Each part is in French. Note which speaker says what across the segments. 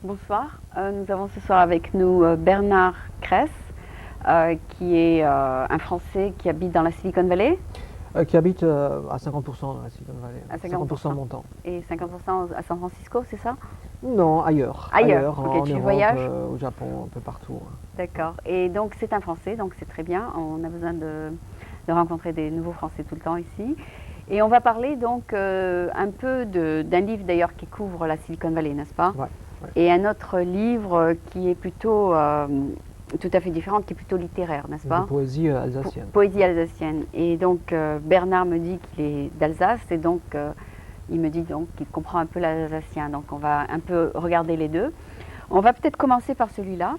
Speaker 1: Bonsoir, nous avons ce soir avec nous Bernard Kress, qui est un Français qui habite dans la Silicon Valley.
Speaker 2: Qui habite à 50% dans la Silicon Valley,
Speaker 1: À
Speaker 2: 50% de mon temps.
Speaker 1: Et 50% à San Francisco, c'est ça?
Speaker 2: Non, ailleurs.
Speaker 1: Ailleurs, ok,
Speaker 2: en
Speaker 1: tu
Speaker 2: Europe,
Speaker 1: voyages
Speaker 2: au Japon, un peu partout.
Speaker 1: D'accord, et donc c'est un Français, donc c'est très bien, on a besoin de rencontrer des nouveaux Français tout le temps ici. Et on va parler donc un peu d'un livre d'ailleurs qui couvre la Silicon Valley, n'est-ce pas?
Speaker 2: Ouais.
Speaker 1: Et un autre livre qui est plutôt tout à fait différent, qui est plutôt littéraire, n'est-ce pas?
Speaker 2: De poésie alsacienne.
Speaker 1: Poésie alsacienne. Et donc Bernard me dit qu'il est d'Alsace et donc il me dit donc qu'il comprend un peu l'alsacien. Donc on va un peu regarder les deux. On va peut-être commencer par celui-là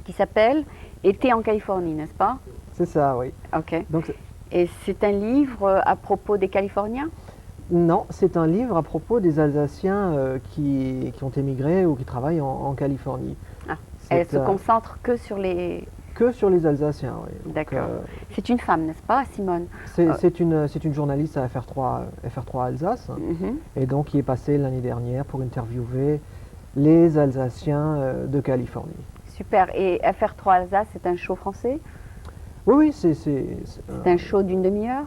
Speaker 1: qui s'appelle Été en Californie, n'est-ce pas?
Speaker 2: C'est ça, oui.
Speaker 1: Ok.
Speaker 2: Donc,
Speaker 1: et c'est un livre à propos des Californiens?
Speaker 2: Non, c'est un livre à propos des Alsaciens qui ont émigré ou qui travaillent en Californie.
Speaker 1: Ah. Elle se concentre que sur les...
Speaker 2: Que sur les Alsaciens, oui.
Speaker 1: D'accord. C'est une femme, n'est-ce pas, Simone?
Speaker 2: C'est une journaliste à FR3 Alsace, et donc qui est passée l'année dernière pour interviewer les Alsaciens de Californie.
Speaker 1: Super. Et FR3 Alsace, c'est un show français?
Speaker 2: Oui,
Speaker 1: c'est un show d'une demi-heure?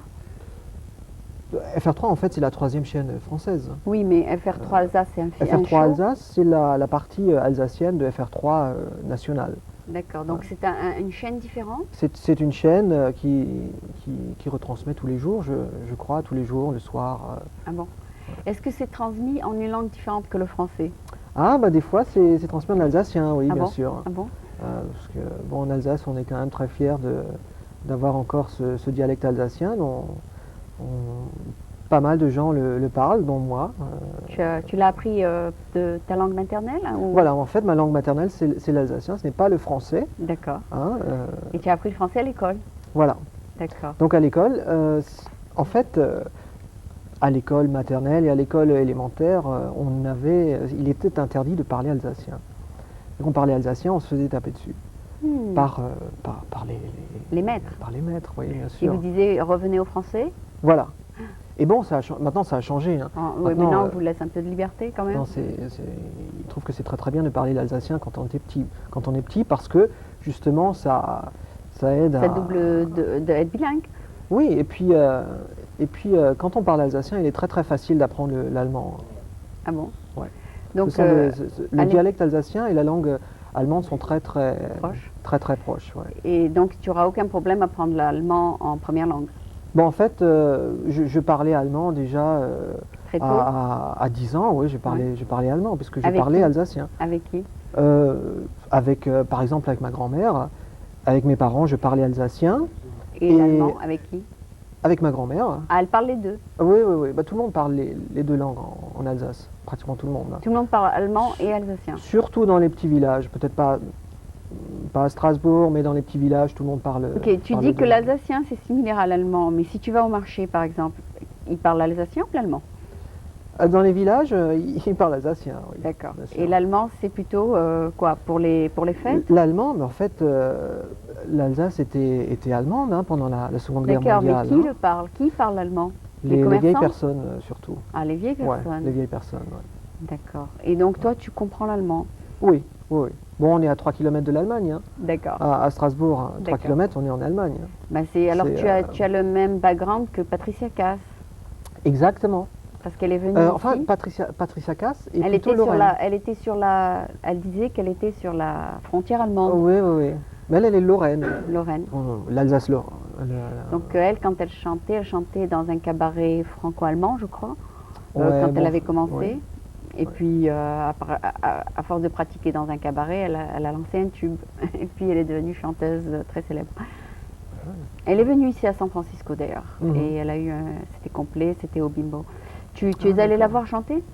Speaker 2: FR3, en fait, c'est la troisième chaîne française.
Speaker 1: Oui, mais FR3 Alsace, c'est un
Speaker 2: FR3
Speaker 1: show?
Speaker 2: Alsace, c'est la partie alsacienne de FR3 nationale.
Speaker 1: D'accord, donc c'est une chaîne différente?
Speaker 2: C'est une chaîne qui retransmet tous les jours, je crois, tous les jours, le soir.
Speaker 1: Ah bon? Est-ce que c'est transmis en une langue différente que le français?
Speaker 2: Ah, bah des fois, c'est transmis en alsacien, oui, bien sûr.
Speaker 1: Ah bon?
Speaker 2: Parce que, bon, en Alsace, on est quand même très fiers d'avoir encore ce dialecte alsacien. Pas mal de gens le parlent, dont moi.
Speaker 1: Tu l'as appris de ta langue maternelle ou...
Speaker 2: Voilà, en fait, ma langue maternelle, c'est l'alsacien, ce n'est pas le français.
Speaker 1: D'accord.
Speaker 2: Hein,
Speaker 1: et tu as appris le français à l'école?
Speaker 2: Voilà.
Speaker 1: D'accord.
Speaker 2: Donc à l'école, en fait, à l'école maternelle et à l'école élémentaire, il était interdit de parler alsacien. Quand on parlait alsacien, on se faisait taper dessus. Par
Speaker 1: les maîtres.
Speaker 2: Par les maîtres, oui, bien sûr.
Speaker 1: Et vous disiez revenez au français?
Speaker 2: Voilà. Et bon, maintenant ça a changé. Hein.
Speaker 1: Oui, maintenant on vous laisse un peu de liberté quand même.
Speaker 2: Il trouve que c'est très très bien de parler l'alsacien quand on est petit, parce que justement ça aide à...
Speaker 1: Ça double d'être bilingue.
Speaker 2: Oui, et puis quand on parle alsacien, il est très très facile d'apprendre l'allemand.
Speaker 1: Ah bon?
Speaker 2: Ouais.
Speaker 1: Donc,
Speaker 2: le dialecte alsacien et la langue allemande sont très très proches. Ouais.
Speaker 1: Et donc tu n'auras aucun problème à apprendre l'allemand en première langue?
Speaker 2: Bon, en fait, je parlais allemand déjà
Speaker 1: très tôt.
Speaker 2: À 10 ans, oui, je parlais allemand, parce que je parlais alsacien.
Speaker 1: Avec qui?
Speaker 2: Par exemple, avec ma grand-mère, avec mes parents, je parlais alsacien.
Speaker 1: Et l'allemand, avec qui?
Speaker 2: Avec ma grand-mère.
Speaker 1: Ah, elle parle les deux?
Speaker 2: Oui. Bah, tout le monde parle les deux langues en Alsace, pratiquement tout le monde.
Speaker 1: Tout le monde parle allemand et alsacien?
Speaker 2: Surtout dans les petits villages, peut-être pas à Strasbourg, mais dans les petits villages, tout le monde parle.
Speaker 1: Ok, tu dis que l'alsacien c'est similaire à l'allemand, mais si tu vas au marché par exemple, ils parlent l'alsacien ou l'allemand?
Speaker 2: Dans les villages, ils parlent alsacien, oui.
Speaker 1: D'accord. Et l'allemand c'est plutôt quoi, pour les fêtes?
Speaker 2: L'allemand, mais en fait, l'Alsace était allemande pendant la Seconde Guerre mondiale.
Speaker 1: D'accord, mais qui le parle? Qui parle l'allemand?
Speaker 2: Les vieilles personnes surtout.
Speaker 1: Ah, les vieilles personnes?
Speaker 2: Ouais, les vieilles personnes, oui.
Speaker 1: D'accord. Et donc toi tu comprends l'allemand?
Speaker 2: Oui. Bon, on est à 3 km de l'Allemagne. Hein.
Speaker 1: D'accord.
Speaker 2: À Strasbourg, 3 km, on est en Allemagne.
Speaker 1: Bah alors tu as le même background que Patricia Cass?
Speaker 2: Exactement.
Speaker 1: Parce qu'elle est venue
Speaker 2: enfin,
Speaker 1: ici.
Speaker 2: Patricia Cass est plutôt Lorraine.
Speaker 1: Elle disait qu'elle était sur la frontière allemande.
Speaker 2: Oui. Mais elle est Lorraine.
Speaker 1: Lorraine.
Speaker 2: L'Alsace-Lorraine.
Speaker 1: Donc elle, quand elle chantait dans un cabaret franco-allemand, je crois, quand elle avait commencé.
Speaker 2: Ouais.
Speaker 1: Et puis, à force de pratiquer dans un cabaret, elle a lancé un tube. Et puis, elle est devenue chanteuse très célèbre. Elle est venue ici à San Francisco d'ailleurs. Et elle a eu c'était complet, c'était au Bimbo. Tu es allé la voir chanter?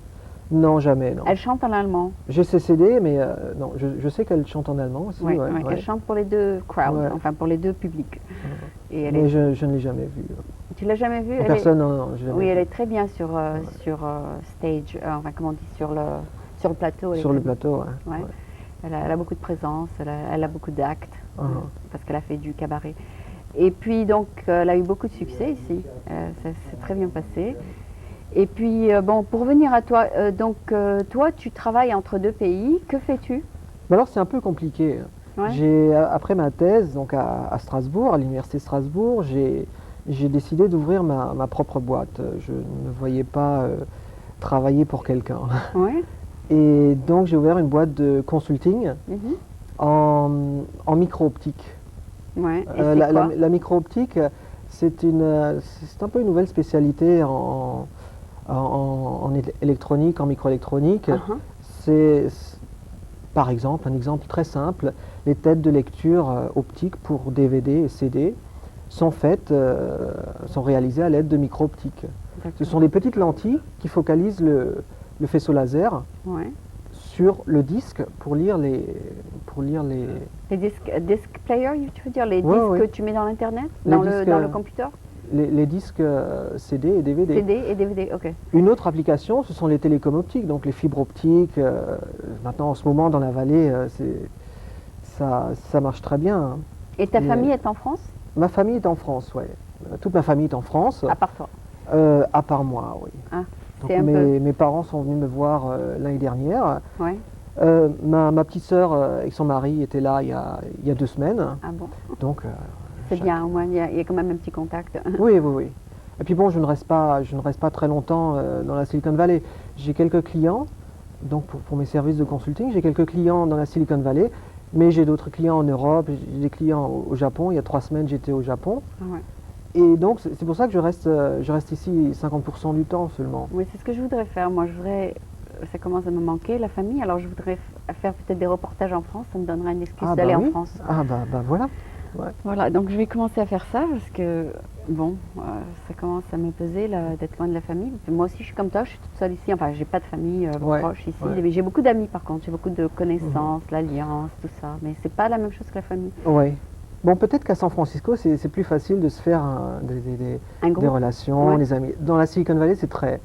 Speaker 2: Non, jamais, non.
Speaker 1: Elle chante en allemand?
Speaker 2: J'ai ses CD, mais non, je sais qu'elle chante en allemand aussi.
Speaker 1: Oui, elle chante pour les deux crowds, enfin pour les deux publics. Et
Speaker 2: mais je ne l'ai jamais vue.
Speaker 1: Tu l'as jamais vue?
Speaker 2: Personne, non, jamais.
Speaker 1: Oui, elle est très bien sur stage, enfin comment on dit, sur le plateau.
Speaker 2: Sur le plateau,
Speaker 1: ouais. Elle a beaucoup de présence, elle a beaucoup d'actes, parce qu'elle a fait du cabaret. Et puis donc, elle a eu beaucoup de succès ici, ça s'est très bien passé. Et puis, bon, pour revenir à toi, donc toi, tu travailles entre deux pays. Que fais-tu?
Speaker 2: Mais alors c'est un peu compliqué.
Speaker 1: Ouais.
Speaker 2: Après ma thèse, donc à Strasbourg, à l'université de Strasbourg, j'ai décidé d'ouvrir ma propre boîte. Je ne me voyais pas travailler pour quelqu'un.
Speaker 1: Ouais.
Speaker 2: Et donc j'ai ouvert une boîte de consulting
Speaker 1: Mhm.
Speaker 2: en, en micro-optique.
Speaker 1: Ouais. Et c'est quoi?
Speaker 2: La micro-optique, c'est un peu une nouvelle spécialité en électronique, en microélectronique.
Speaker 1: Uh-huh.
Speaker 2: C'est, par exemple, un exemple très simple, les têtes de lecture optique pour DVD et CD sont réalisées à l'aide de micro-optiques. Ce
Speaker 1: D'accord.
Speaker 2: sont des petites lentilles qui focalisent le faisceau laser
Speaker 1: Ouais.
Speaker 2: sur le disque pour lire les.
Speaker 1: Les disc players, tu veux dire, les
Speaker 2: Ouais,
Speaker 1: disques
Speaker 2: ouais.
Speaker 1: que tu mets dans l'internet,
Speaker 2: Les
Speaker 1: dans
Speaker 2: disques,
Speaker 1: le computer,
Speaker 2: les disques CD et DVD.
Speaker 1: CD et DVD. Ok.
Speaker 2: Une autre application, ce sont les télécoms optiques, donc les fibres optiques. Maintenant, en ce moment, dans la vallée, ça marche très bien, hein.
Speaker 1: Et ta
Speaker 2: Mais
Speaker 1: famille est en France,
Speaker 2: ma famille est en France, ouais. Toute ma famille est en France,
Speaker 1: à part toi.
Speaker 2: à part moi, oui.
Speaker 1: Ah,
Speaker 2: Donc
Speaker 1: c'est un peu.
Speaker 2: mes parents sont venus me voir l'année dernière.
Speaker 1: Ouais.
Speaker 2: Ma petite sœur et son mari étaient là il y a 2 semaines.
Speaker 1: Ah bon.
Speaker 2: Donc,
Speaker 1: C'est
Speaker 2: chaque-
Speaker 1: bien. Au moins, il y a quand même un petit contact.
Speaker 2: Oui, oui, oui. Et puis bon, je ne reste pas très longtemps dans la Silicon Valley. J'ai quelques clients, donc pour mes services de consulting, j'ai quelques clients dans la Silicon Valley, mais j'ai d'autres clients en Europe, j'ai des clients au Japon. Il y a 3 semaines, j'étais au Japon.
Speaker 1: Ah ouais.
Speaker 2: Et donc, c'est pour ça que je reste ici 50% du temps seulement.
Speaker 1: Oui, c'est ce que je voudrais faire. Moi, je voudrais. Ça commence à me manquer, la famille. Alors, je voudrais faire peut-être des reportages en France. Ça me donnerait une excuse
Speaker 2: Ah bah
Speaker 1: d'aller en
Speaker 2: oui.
Speaker 1: France.
Speaker 2: Ah bah voilà. Ouais.
Speaker 1: Voilà, donc je vais commencer à faire ça parce que, bon, ça commence à me peser là, d'être loin de la famille. Puis moi aussi, je suis comme toi, je suis toute seule ici. Enfin, j'ai pas de famille
Speaker 2: Ouais,
Speaker 1: proche ici.
Speaker 2: ouais.
Speaker 1: Mais j'ai beaucoup d'amis par contre, j'ai beaucoup de connaissances, l'alliance, tout ça. Mais c'est pas la même chose que la famille.
Speaker 2: Ouais. Bon, peut-être qu'à San Francisco, c'est plus facile de se faire
Speaker 1: Un
Speaker 2: des
Speaker 1: groupe
Speaker 2: relations,
Speaker 1: Ouais.
Speaker 2: des amis. Dans la Silicon Valley, c'est très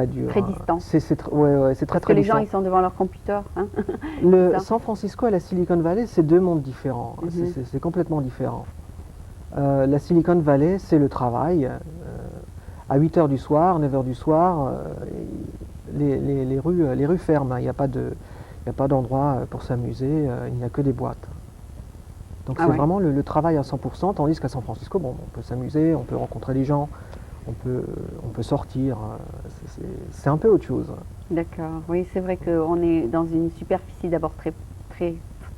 Speaker 2: dur,
Speaker 1: très
Speaker 2: hein.
Speaker 1: distant.
Speaker 2: Ouais, c'est très
Speaker 1: Parce que
Speaker 2: très
Speaker 1: les gens,
Speaker 2: distant.
Speaker 1: ils sont devant leur computer. Hein.
Speaker 2: Le
Speaker 1: ça.
Speaker 2: San Francisco et la Silicon Valley, c'est deux mondes différents, hein.
Speaker 1: Mhm.
Speaker 2: C'est complètement différent. La Silicon Valley, c'est le travail. À 8 h du soir, 9 h du soir, les rues ferment, hein. Il n'y a pas d'endroit pour s'amuser, il n'y a que des boîtes. Donc
Speaker 1: Ah
Speaker 2: c'est
Speaker 1: ouais.
Speaker 2: vraiment le travail à 100%, tandis qu'à San Francisco, bon, on peut s'amuser, on peut rencontrer des gens, on peut sortir, c'est un peu autre chose.
Speaker 1: D'accord. Oui, c'est vrai qu'on est dans une superficie d'abord très, très,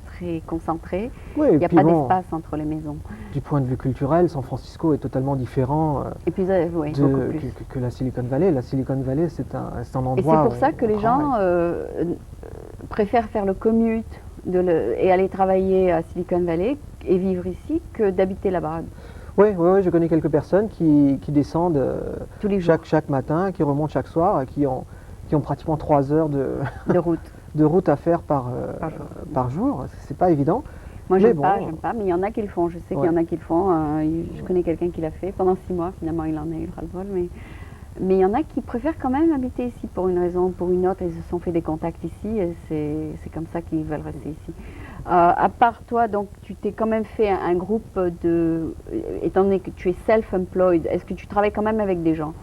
Speaker 1: très concentrée.
Speaker 2: Oui,
Speaker 1: Il
Speaker 2: et
Speaker 1: n'y a
Speaker 2: puis
Speaker 1: pas
Speaker 2: bon,
Speaker 1: d'espace entre les maisons.
Speaker 2: du point de vue culturel, San Francisco est totalement différent
Speaker 1: Et puis, oui, beaucoup plus.
Speaker 2: que la Silicon Valley. La Silicon Valley, c'est un
Speaker 1: Et
Speaker 2: endroit
Speaker 1: c'est pour
Speaker 2: où
Speaker 1: ça que
Speaker 2: on
Speaker 1: les gens
Speaker 2: travaille.
Speaker 1: préfèrent faire le commute et aller travailler à Silicon Valley et vivre ici que d'habiter là-bas
Speaker 2: Oui, je connais quelques personnes qui descendent
Speaker 1: tous les jours
Speaker 2: chaque matin, qui remontent chaque soir, et qui ont pratiquement 3 heures
Speaker 1: de route.
Speaker 2: de route à faire par
Speaker 1: jour.
Speaker 2: par jour. C'est pas évident.
Speaker 1: Moi,
Speaker 2: Mais
Speaker 1: j'aime
Speaker 2: bon,
Speaker 1: pas, mais il y en a qui le font. Je sais qu'il y en a qui le font. Je connais quelqu'un qui l'a fait pendant 6 mois. Finalement, il en a eu le ras-le-bol. Mais il y en a qui préfèrent quand même habiter ici pour une raison ou pour une autre. Ils se sont fait des contacts ici et c'est comme ça qu'ils veulent rester ici. À part toi, donc tu t'es quand même fait un groupe étant donné que tu es self-employed, est-ce que tu travailles quand même avec des gens?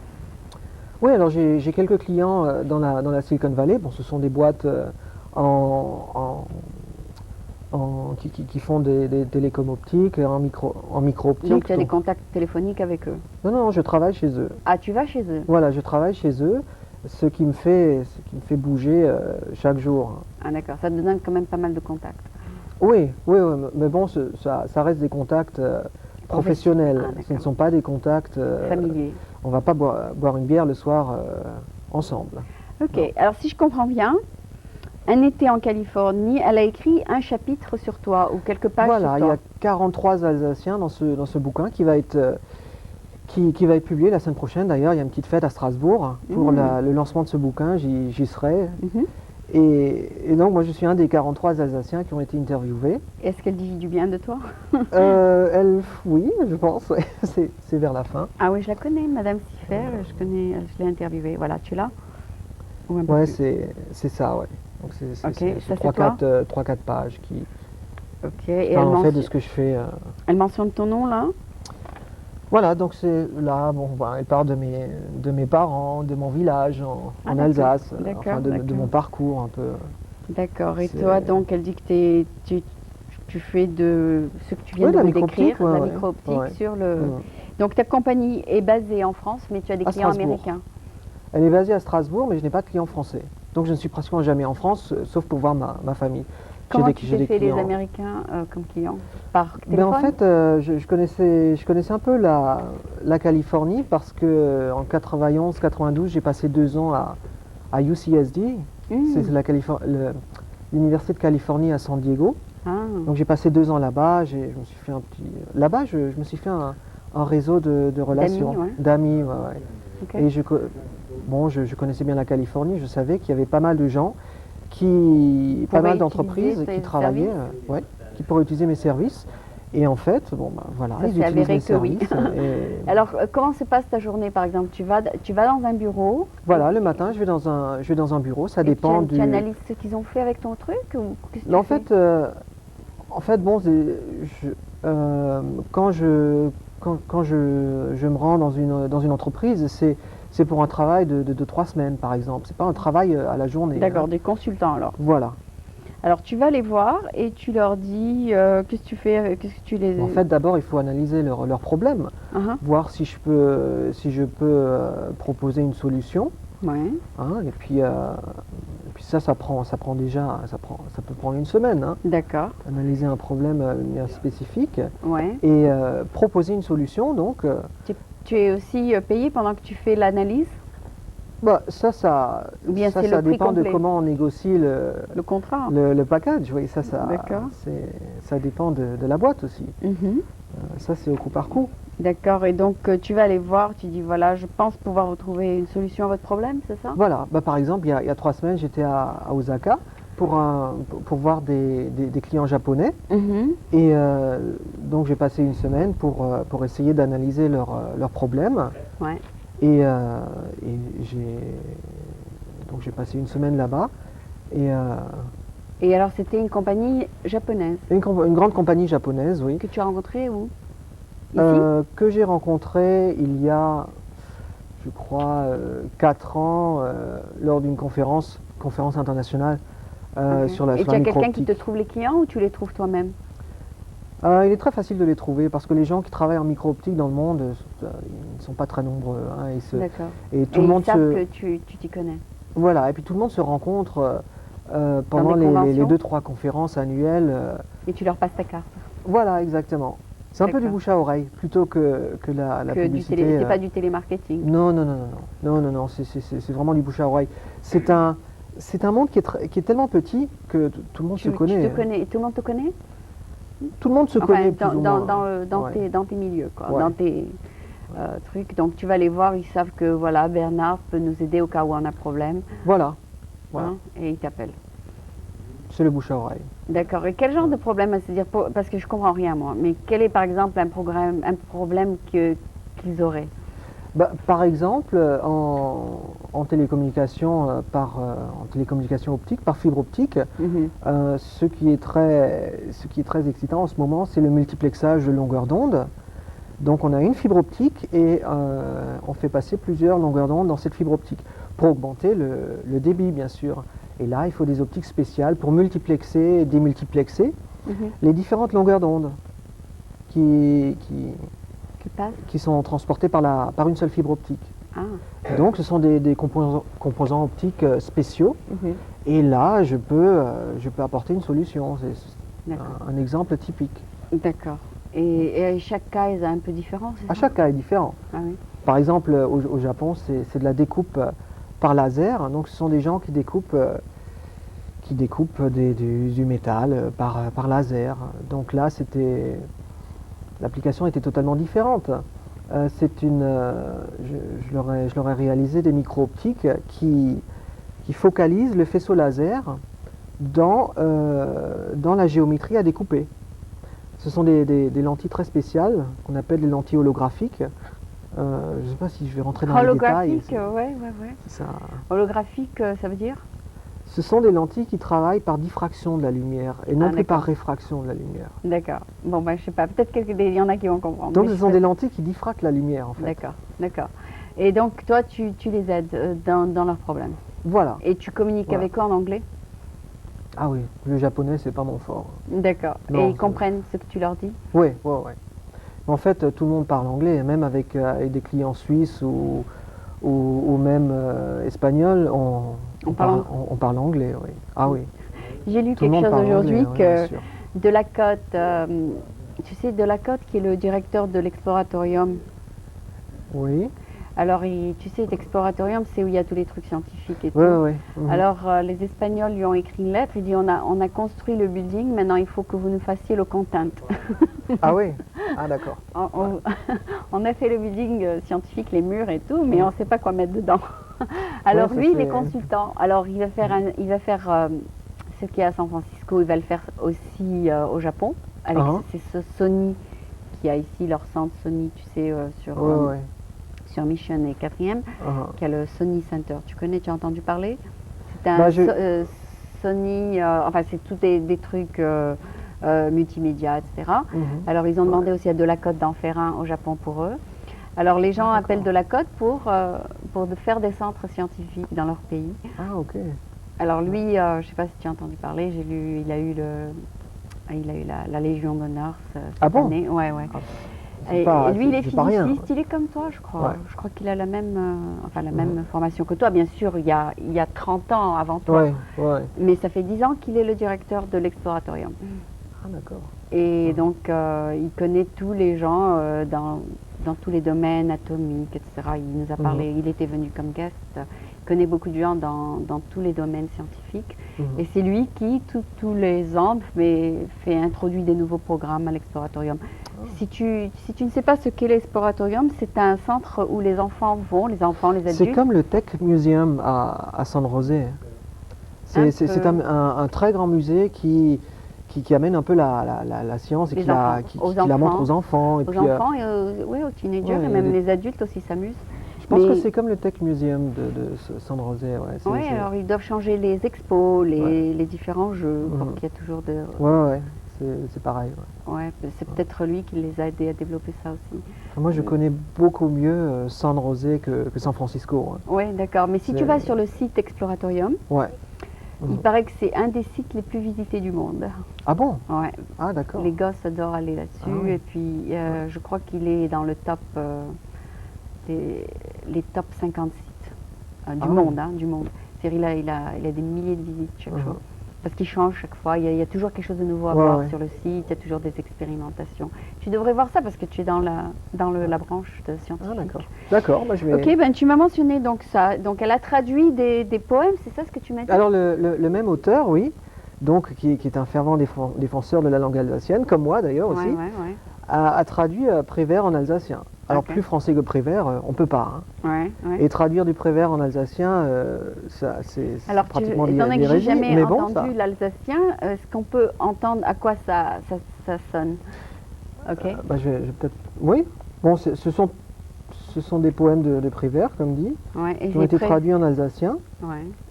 Speaker 2: Oui, alors j'ai quelques clients dans la Silicon Valley. Bon, ce sont des boîtes qui font des télécoms optiques, en micro-optique.
Speaker 1: Donc tu as des contacts téléphoniques avec eux.
Speaker 2: Non, je travaille chez eux.
Speaker 1: Ah, tu vas chez eux?
Speaker 2: Voilà, je travaille chez eux, ce qui me fait bouger chaque jour.
Speaker 1: Ah d'accord, ça te donne quand même pas mal de contacts.
Speaker 2: Oui, mais bon, ça reste des contacts professionnels.
Speaker 1: Ah,
Speaker 2: Ce ne sont pas des contacts
Speaker 1: familiers.
Speaker 2: On ne va pas boire une bière le soir ensemble.
Speaker 1: Ok,
Speaker 2: Non.
Speaker 1: alors si je comprends bien, un été en Californie, elle a écrit un chapitre sur toi ou quelques pages
Speaker 2: Voilà,
Speaker 1: sur
Speaker 2: il y
Speaker 1: toi.
Speaker 2: a 43 Alsaciens dans ce bouquin qui va être publié la semaine prochaine. D'ailleurs, il y a une petite fête à Strasbourg pour le lancement de ce bouquin. J'y serai.
Speaker 1: Mhm.
Speaker 2: Et donc, moi, je suis un des 43 Alsaciens qui ont été interviewés.
Speaker 1: Est-ce qu'elle dit du bien de toi?
Speaker 2: Oui, je pense. Ouais. C'est vers la fin.
Speaker 1: Ah oui, je la connais, Madame Siffer, je l'ai interviewée. Voilà, tu l'as? Ou un peu
Speaker 2: Ouais,
Speaker 1: plus.
Speaker 2: c'est ça, ouais. Donc, c'est
Speaker 1: Ok, ça, c'est
Speaker 2: 3-4 pages qui
Speaker 1: Ok, et
Speaker 2: parlent en fait de ce que je fais.
Speaker 1: elle mentionne ton nom là?
Speaker 2: Voilà, donc c'est là, bon, ben, elle part de mes parents, de mon village en
Speaker 1: d'accord.
Speaker 2: Alsace,
Speaker 1: D'accord,
Speaker 2: enfin de
Speaker 1: d'accord.
Speaker 2: mon parcours un peu.
Speaker 1: D'accord. Et
Speaker 2: C'est-
Speaker 1: toi, donc, elle dit que tu fais de ce que tu viens
Speaker 2: Oui,
Speaker 1: de
Speaker 2: la
Speaker 1: me
Speaker 2: micro-optique,
Speaker 1: décrire, de
Speaker 2: ouais,
Speaker 1: la
Speaker 2: ouais,
Speaker 1: micro-optique
Speaker 2: ouais.
Speaker 1: sur le...
Speaker 2: Mm.
Speaker 1: Donc, ta compagnie est basée en France, mais tu as des
Speaker 2: À
Speaker 1: clients
Speaker 2: Strasbourg.
Speaker 1: américains.
Speaker 2: Elle est basée à Strasbourg, mais je n'ai pas de clients français. Donc je ne suis pratiquement jamais en France, sauf pour voir ma famille.
Speaker 1: Comment tu
Speaker 2: J'ai
Speaker 1: t'es
Speaker 2: des
Speaker 1: fait les
Speaker 2: clients.
Speaker 1: Américains comme clients? Par
Speaker 2: Ben, en
Speaker 1: téléphone?
Speaker 2: fait, je connaissais un peu la Californie parce que en 91-92, j'ai passé 2 ans à UCSD. C'est
Speaker 1: Hmm.
Speaker 2: l'Université de Californie à San Diego.
Speaker 1: Ah,
Speaker 2: Donc j'ai passé 2 ans là-bas. Je me suis fait un petit. Là-bas, je me suis fait un réseau de relations,
Speaker 1: d'amis, ouais.
Speaker 2: d'amis. Ouais, ouais.
Speaker 1: Ok.
Speaker 2: Et bon, je connaissais bien la Californie. Je savais qu'il y avait pas mal de gens pas
Speaker 1: Pourrais
Speaker 2: mal
Speaker 1: utiliser
Speaker 2: d'entreprises qui
Speaker 1: tes
Speaker 2: travaillaient,
Speaker 1: services?
Speaker 2: ouais, qui pourraient utiliser mes services. Et en fait, bon, ben, voilà,
Speaker 1: Ça
Speaker 2: ils
Speaker 1: s'est
Speaker 2: utilisent
Speaker 1: avéré
Speaker 2: mes
Speaker 1: que oui.
Speaker 2: services. Et
Speaker 1: Alors, comment se passe ta journée, par exemple? Tu vas dans un bureau
Speaker 2: voilà, le matin, je vais dans un bureau. Ça
Speaker 1: et
Speaker 2: dépend
Speaker 1: tu
Speaker 2: du.
Speaker 1: analyses ce qu'ils ont fait avec ton truc ou qu'est-ce que
Speaker 2: Mais
Speaker 1: tu fais?
Speaker 2: en fait, bon, quand je me rends dans une entreprise, c'est pour un travail de 3 semaines, par exemple. C'est pas un travail à la journée, hein.
Speaker 1: D'accord, des consultants alors.
Speaker 2: Voilà.
Speaker 1: Alors, tu vas les voir et tu leur dis qu'est-ce que tu fais, qu'est-ce que tu les...
Speaker 2: En fait, d'abord, il faut analyser leurs problèmes,
Speaker 1: Uh-huh.
Speaker 2: voir si je peux proposer une solution,
Speaker 1: Ouais,
Speaker 2: hein, et puis ça prend déjà, ça peut prendre une semaine, hein,
Speaker 1: d'accord.
Speaker 2: analyser un problème bien spécifique
Speaker 1: Ouais.
Speaker 2: et proposer une solution. Donc,
Speaker 1: Tu es aussi payé pendant que tu fais l'analyse
Speaker 2: bah,
Speaker 1: ou bien c'est le prix
Speaker 2: dépend de
Speaker 1: complet,
Speaker 2: comment on négocie
Speaker 1: le contrat?
Speaker 2: le package. Oui,
Speaker 1: D'accord.
Speaker 2: ça dépend de la boîte aussi.
Speaker 1: Mhm.
Speaker 2: Ça, c'est au coup par coup.
Speaker 1: D'accord, et donc tu vas les voir, tu dis voilà, je pense pouvoir vous trouver une solution à votre problème, c'est ça?
Speaker 2: Voilà, bah, par exemple, il y a 3 semaines, j'étais à Osaka pour voir des clients japonais.
Speaker 1: Mhm.
Speaker 2: Et donc j'ai passé une semaine pour essayer d'analyser leurs problèmes.
Speaker 1: Ouais.
Speaker 2: Et donc j'ai passé une semaine là-bas. Et
Speaker 1: Et alors c'était une compagnie japonaise
Speaker 2: une grande compagnie japonaise, oui,
Speaker 1: que tu as rencontrée où? Ici?
Speaker 2: que j'ai rencontrée il y a, je crois, 4 ans lors d'une conférence internationale
Speaker 1: Ok.
Speaker 2: sur la
Speaker 1: Et tu as quelqu'un qui
Speaker 2: micro-optique.
Speaker 1: te trouve les clients ou tu les trouves toi-même?
Speaker 2: Il est très facile de les trouver parce que les gens qui travaillent en micro-optique dans le monde, ils ne sont pas très nombreux, hein,
Speaker 1: D'accord.
Speaker 2: et tout
Speaker 1: Et
Speaker 2: le
Speaker 1: ils
Speaker 2: monde
Speaker 1: savent que tu t'y connais.
Speaker 2: voilà, et puis tout le monde se rencontre pendant
Speaker 1: des
Speaker 2: les
Speaker 1: conventions?
Speaker 2: 2-3 conférences annuelles.
Speaker 1: Et tu leur passes ta carte.
Speaker 2: Voilà, exactement. C'est un peu du
Speaker 1: D'accord.
Speaker 2: bouche à oreille plutôt que la
Speaker 1: Que
Speaker 2: publicité.
Speaker 1: c'est pas du télémarketing.
Speaker 2: Non, non, non, non, non, non, non, non, c'est vraiment du bouche à oreille. C'est un monde qui est tellement petit que tout le monde se
Speaker 1: Tu
Speaker 2: connaît.
Speaker 1: te connais, tout le monde te connaît?
Speaker 2: Tout le monde se
Speaker 1: Enfin,
Speaker 2: connaît plus ou moins. Ouais.
Speaker 1: dans tes milieux, quoi,
Speaker 2: Ouais.
Speaker 1: dans tes trucs. Donc tu vas les voir, ils savent que voilà, Bernard peut nous aider au cas où on a problème,
Speaker 2: Voilà, voilà.
Speaker 1: hein, et ils t'appellent.
Speaker 2: C'est le bouche à oreille.
Speaker 1: D'accord. Et quel genre de problème, c'est-à-dire, parce que je comprends rien moi, mais quel est par exemple un problème qu'ils auraient?
Speaker 2: Bah, par exemple, en télécommunication, en télécommunication optique, par fibre optique,
Speaker 1: Mhm.
Speaker 2: ce qui est très excitant en ce moment, c'est le multiplexage de longueur d'onde. Donc on a une fibre optique et on fait passer plusieurs longueurs d'onde dans cette fibre optique pour augmenter le débit, bien sûr. Et là, il faut des optiques spéciales pour multiplexer et démultiplexer
Speaker 1: Mhm.
Speaker 2: les différentes longueurs d'onde qui
Speaker 1: Qui passe?
Speaker 2: sont transportées par une seule fibre optique.
Speaker 1: Ah.
Speaker 2: Donc ce sont des composants optiques spéciaux.
Speaker 1: Mhm.
Speaker 2: Et là, je peux apporter une solution. C'est
Speaker 1: D'accord.
Speaker 2: un exemple typique.
Speaker 1: D'accord. Et chaque cas est un peu différent, c'est
Speaker 2: À
Speaker 1: ça?
Speaker 2: chaque cas est différent.
Speaker 1: Ah oui.
Speaker 2: Par exemple, au Japon, c'est de la découpe par laser. Donc ce sont des gens qui découpent du métal par laser. Donc là, l'application était totalement différente. Je leur ai réalisé des micro-optiques qui focalisent le faisceau laser dans la géométrie à découper. Ce sont des lentilles très spéciales qu'on appelle des lentilles holographiques. Je ne sais pas si je vais rentrer dans les détails.
Speaker 1: Holographique, ouais, ouais, ouais.
Speaker 2: Ça,
Speaker 1: Holographique, ça veut dire?
Speaker 2: Ce sont des lentilles qui travaillent par diffraction de la lumière et non plus par réfraction de la lumière.
Speaker 1: D'accord. Bon, ben, je sais pas, peut-être qu'il y en a qui vont comprendre.
Speaker 2: Donc ce sont des lentilles qui diffractent la lumière en fait.
Speaker 1: D'accord, d'accord. Et donc toi, tu les aides dans leurs problèmes.
Speaker 2: Voilà.
Speaker 1: Et tu communiques avec eux en anglais?
Speaker 2: Ah oui, le japonais, c'est pas mon fort.
Speaker 1: D'accord. Et ils comprennent ce que tu leur dis?
Speaker 2: Oui, oui, oui. En fait, tout le monde parle anglais, même avec des clients suisses ou même espagnols, on parle anglais, oui. Ah oui.
Speaker 1: J'ai lu quelque chose aujourd'hui que Delacote, tu sais, Delacote qui est le directeur de l'Exploratorium.
Speaker 2: Oui.
Speaker 1: Alors, tu sais, l'Exploratorium, c'est où il y a tous les trucs scientifiques et tout.
Speaker 2: Oui, oui.
Speaker 1: Alors, les Espagnols lui ont écrit une lettre, il dit on a construit le building, maintenant il faut que vous nous fassiez le content.
Speaker 2: Ah oui. Ah d'accord.
Speaker 1: On a fait le building scientifique, les murs et tout, mais on ne sait pas quoi mettre dedans. Alors lui, il est consultant. Alors il va faire ce qui est à San Francisco, il va le faire aussi au Japon. C'est Sony qui a ici leur centre Sony, tu sais, sur Mission et 4e, qui a le Sony Center. Tu connais, tu as entendu parler? C'est un Sony, enfin c'est tout des trucs multimédia, etc. Alors ils ont demandé aussi à Delacote d'en faire un au Japon pour eux. Alors les gens appellent Delacote pour faire des centres scientifiques dans leur pays.
Speaker 2: Ah ok.
Speaker 1: Alors lui, je ne sais pas si tu as entendu parler, j'ai lu, il a eu la Légion d'honneur cette année. Ouais, ouais. Et lui, il est physiciste, il est comme toi, je crois. Ouais. Je crois qu'il a la même, même formation que toi. Bien sûr, il y a 30 ans avant toi. Mais ça fait 10 ans qu'il est le directeur de l'Exploratorium.
Speaker 2: Ah d'accord.
Speaker 1: Et donc, il connaît tous les gens dans tous les domaines atomiques, etc. Il nous a parlé, il était venu comme guest. Il connaît beaucoup de gens dans tous les domaines scientifiques. Et c'est lui qui, tous les ans, introduit des nouveaux programmes à l'Exploratorium. Si tu ne sais pas ce qu'est l'Exploratorium, c'est un centre où les enfants vont, les adultes.
Speaker 2: C'est comme le Tech Museum à San José. C'est un très grand musée qui amène un peu la science et qui la montre aux enfants. Et
Speaker 1: aux enfants et aux teenagers, et même les adultes aussi s'amusent.
Speaker 2: Je pense que c'est comme le Tech Museum de San José.
Speaker 1: Oui, alors ils doivent changer les expos, les différents jeux, pour qu'il y ait toujours de...
Speaker 2: Ouais, c'est pareil.
Speaker 1: Ouais, c'est peut-être lui qui les a aidés à développer ça aussi.
Speaker 2: Enfin, moi, je connais beaucoup mieux San José que San Francisco.
Speaker 1: Oui, d'accord. Mais si tu vas sur le site Exploratorium, il paraît que c'est un des sites les plus visités du monde.
Speaker 2: Ah bon?
Speaker 1: Ouais.
Speaker 2: Ah d'accord.
Speaker 1: Les gosses adorent aller là-dessus. Et puis, je crois qu'il est dans le top, les top 50 sites du monde. Du monde. C'est-à-dire, il a des milliers de visites chaque jour. Parce qu'il change chaque fois, il y a toujours quelque chose de nouveau à voir sur le site, il y a toujours des expérimentations. Tu devrais voir ça parce que tu es dans la branche de scientifique.
Speaker 2: Ah d'accord, je vais...
Speaker 1: Ok, ben tu m'as mentionné donc ça. Donc elle a traduit des poèmes, c'est ça ce que tu m'as dit?
Speaker 2: Alors le même auteur, oui, donc qui est un fervent défenseur de la langue alsacienne, comme moi d'ailleurs aussi, a traduit Prévert en alsacien. Alors plus français que Prévert, on ne peut pas. Et traduire du Prévert en alsacien, c'est pratiquement
Speaker 1: étant donné que j'ai jamais entendu
Speaker 2: bon,
Speaker 1: l'alsacien, est-ce qu'on peut entendre à quoi ça sonne? Ok.
Speaker 2: Je vais peut-être... Oui, bon, ce sont des poèmes de Prévert, comme dit, qui ont été traduits en alsacien.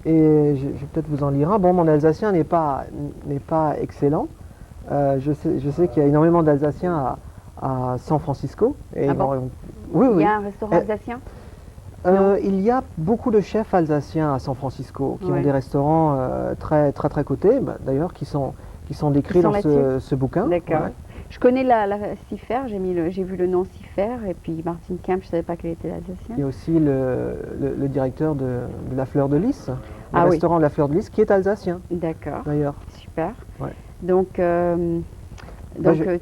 Speaker 2: Et je vais peut-être vous en lire un. Bon, mon alsacien n'est pas excellent. Je sais qu'il y a énormément d'Alsaciens à San Francisco. Et
Speaker 1: il y a un restaurant alsacien?
Speaker 2: Il y a beaucoup de chefs alsaciens à San Francisco qui ont des restaurants très cotés, d'ailleurs, qui sont décrits dans ce bouquin.
Speaker 1: D'accord. Je connais la Cipher, j'ai vu le nom Cipher, et puis Martin Kemp, je ne savais pas qu'elle était alsacienne.
Speaker 2: Il y a aussi le directeur de la Fleur de Lys, le restaurant de la Fleur de Lys, qui est alsacien.
Speaker 1: D'accord.
Speaker 2: D'ailleurs.
Speaker 1: Super. Donc,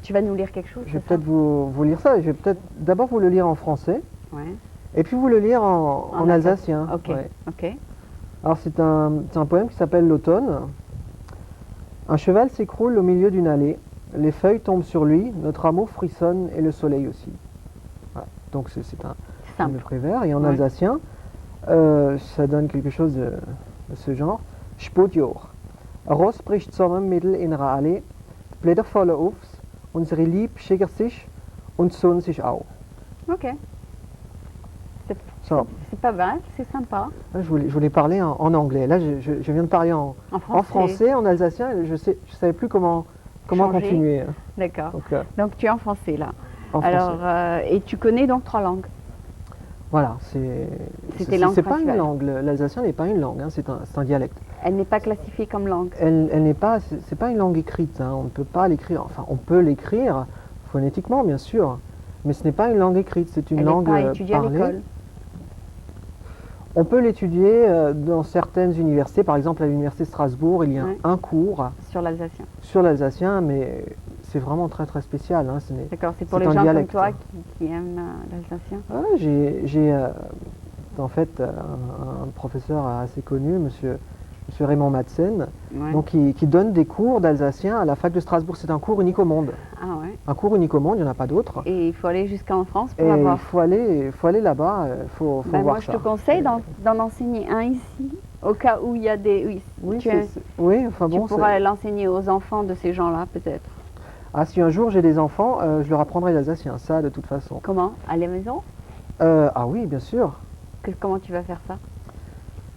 Speaker 1: tu vas nous lire quelque chose?
Speaker 2: Je vais peut-être vous lire ça. Je vais peut-être d'abord vous le lire en français. Et puis vous le lire en alsacien.
Speaker 1: Ok.
Speaker 2: Alors c'est un poème qui s'appelle L'automne. Un cheval s'écroule au milieu d'une allée. Les feuilles tombent sur lui. Notre amour frissonne et le soleil aussi. Voilà. Donc c'est un Prévert. Et en alsacien, ça donne quelque chose de ce genre. Spotjoch. Ross bricht Sommermittel in einer Allee. Blätter fallen auf. Unsere Lieb schickert sich und sonnt sich auch.
Speaker 1: Ok. C'est c'est pas mal, c'est sympa.
Speaker 2: Je voulais parler en anglais. Là, je viens de parler en français, en alsacien, et je savais plus comment
Speaker 1: Changer.
Speaker 2: continuer.
Speaker 1: D'accord.
Speaker 2: Donc,
Speaker 1: Donc tu es en français là.
Speaker 2: en
Speaker 1: Alors,
Speaker 2: français.
Speaker 1: et tu connais donc 3 langues.
Speaker 2: Voilà,
Speaker 1: C'est tes langues
Speaker 2: c'est pas une
Speaker 1: principales.
Speaker 2: langue. L'alsacien n'est pas une langue, hein, c'est un dialecte.
Speaker 1: Elle n'est pas classifiée comme langue.
Speaker 2: Elle n'est pas, c'est pas une langue écrite. Hein, on ne peut pas l'écrire. Enfin, on peut l'écrire phonétiquement, bien sûr, mais ce n'est pas une langue écrite. C'est une
Speaker 1: Elle
Speaker 2: langue
Speaker 1: n'est pas étudiée à
Speaker 2: parlée.
Speaker 1: l'école.
Speaker 2: On peut l'étudier dans certaines universités. Par exemple, à l'université de Strasbourg, il y a
Speaker 1: Ouais.
Speaker 2: un cours
Speaker 1: Sur l'alsacien.
Speaker 2: sur l'alsacien, mais c'est vraiment très très spécial. Hein,
Speaker 1: D'accord, c'est pour
Speaker 2: C'est
Speaker 1: les
Speaker 2: un
Speaker 1: gens
Speaker 2: dialecte.
Speaker 1: comme toi qui aiment l'alsacien.
Speaker 2: J'ai en fait un professeur assez connu, monsieur Raymond Madsen,
Speaker 1: Ouais.
Speaker 2: donc qui donne des cours d'alsacien à la fac de Strasbourg. C'est un cours unique au monde.
Speaker 1: Ah ouais.
Speaker 2: Un cours unique au monde, il n'y en a pas d'autres.
Speaker 1: Et il faut aller jusqu'en France pour
Speaker 2: Et il
Speaker 1: l'avoir.
Speaker 2: faut aller là-bas, il faut
Speaker 1: Ben,
Speaker 2: voir
Speaker 1: moi, je
Speaker 2: ça.
Speaker 1: te conseille d'en enseigner un ici, au cas où il y a des...
Speaker 2: Oui,
Speaker 1: tu,
Speaker 2: oui, enfin
Speaker 1: tu
Speaker 2: bon.
Speaker 1: pourras l'enseigner aux enfants de ces gens-là, peut-être.
Speaker 2: Ah, si un jour j'ai des enfants, je leur apprendrai l'alsacien, ça de toute façon.
Speaker 1: Comment? À la maison?
Speaker 2: Ah oui, bien sûr.
Speaker 1: Comment tu vas faire ça?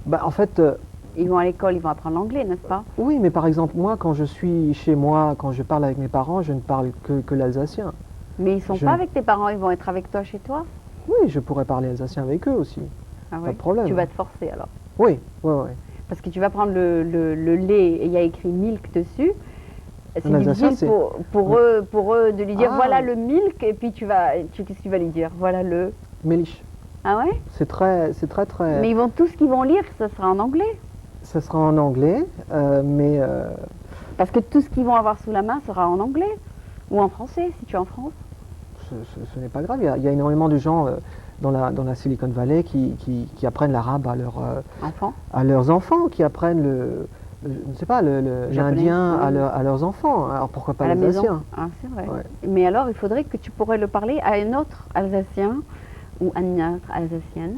Speaker 2: Bah, en fait,
Speaker 1: Ils vont à l'école, ils vont apprendre l'anglais, n'est-ce pas?
Speaker 2: oui, mais par exemple, moi, quand je suis chez moi, quand je parle avec mes parents, je ne parle que l'alsacien.
Speaker 1: Mais ils sont
Speaker 2: Je-
Speaker 1: pas avec tes parents, ils vont être avec toi chez toi?
Speaker 2: Oui, je pourrais parler alsacien avec eux aussi.
Speaker 1: Ah
Speaker 2: Pas
Speaker 1: ouais.
Speaker 2: de problème.
Speaker 1: Tu vas te forcer alors.
Speaker 2: Oui, oui, oui.
Speaker 1: Parce que tu vas prendre le lait et il y a écrit milk dessus. C'est
Speaker 2: En alsacien,
Speaker 1: difficile
Speaker 2: c'est-
Speaker 1: pour eux de lui dire
Speaker 2: Ah.
Speaker 1: voilà le milk et puis qu'est-ce que tu vas lui dire? Voilà le.
Speaker 2: Mélich.
Speaker 1: Ah ouais?
Speaker 2: C'est très, très.
Speaker 1: Mais tout ce qu'ils vont lire, ça sera en anglais.
Speaker 2: Ça sera en anglais, mais
Speaker 1: Parce que tout ce qu'ils vont avoir sous la main sera en anglais. Ou en français, si tu es en France.
Speaker 2: ce n'est pas grave. Il y a énormément de gens dans la Silicon Valley qui apprennent l'arabe
Speaker 1: Enfant.
Speaker 2: à leurs enfants, qui apprennent je ne sais pas,
Speaker 1: Japonais,
Speaker 2: l'indien
Speaker 1: oui.
Speaker 2: à leurs enfants. Alors pourquoi pas
Speaker 1: À la maison.
Speaker 2: l'alsacien?
Speaker 1: Ah, c'est vrai.
Speaker 2: Ouais.
Speaker 1: Mais alors, il faudrait que tu pourrais le parler à un autre Alsacien ou à une autre Alsacienne.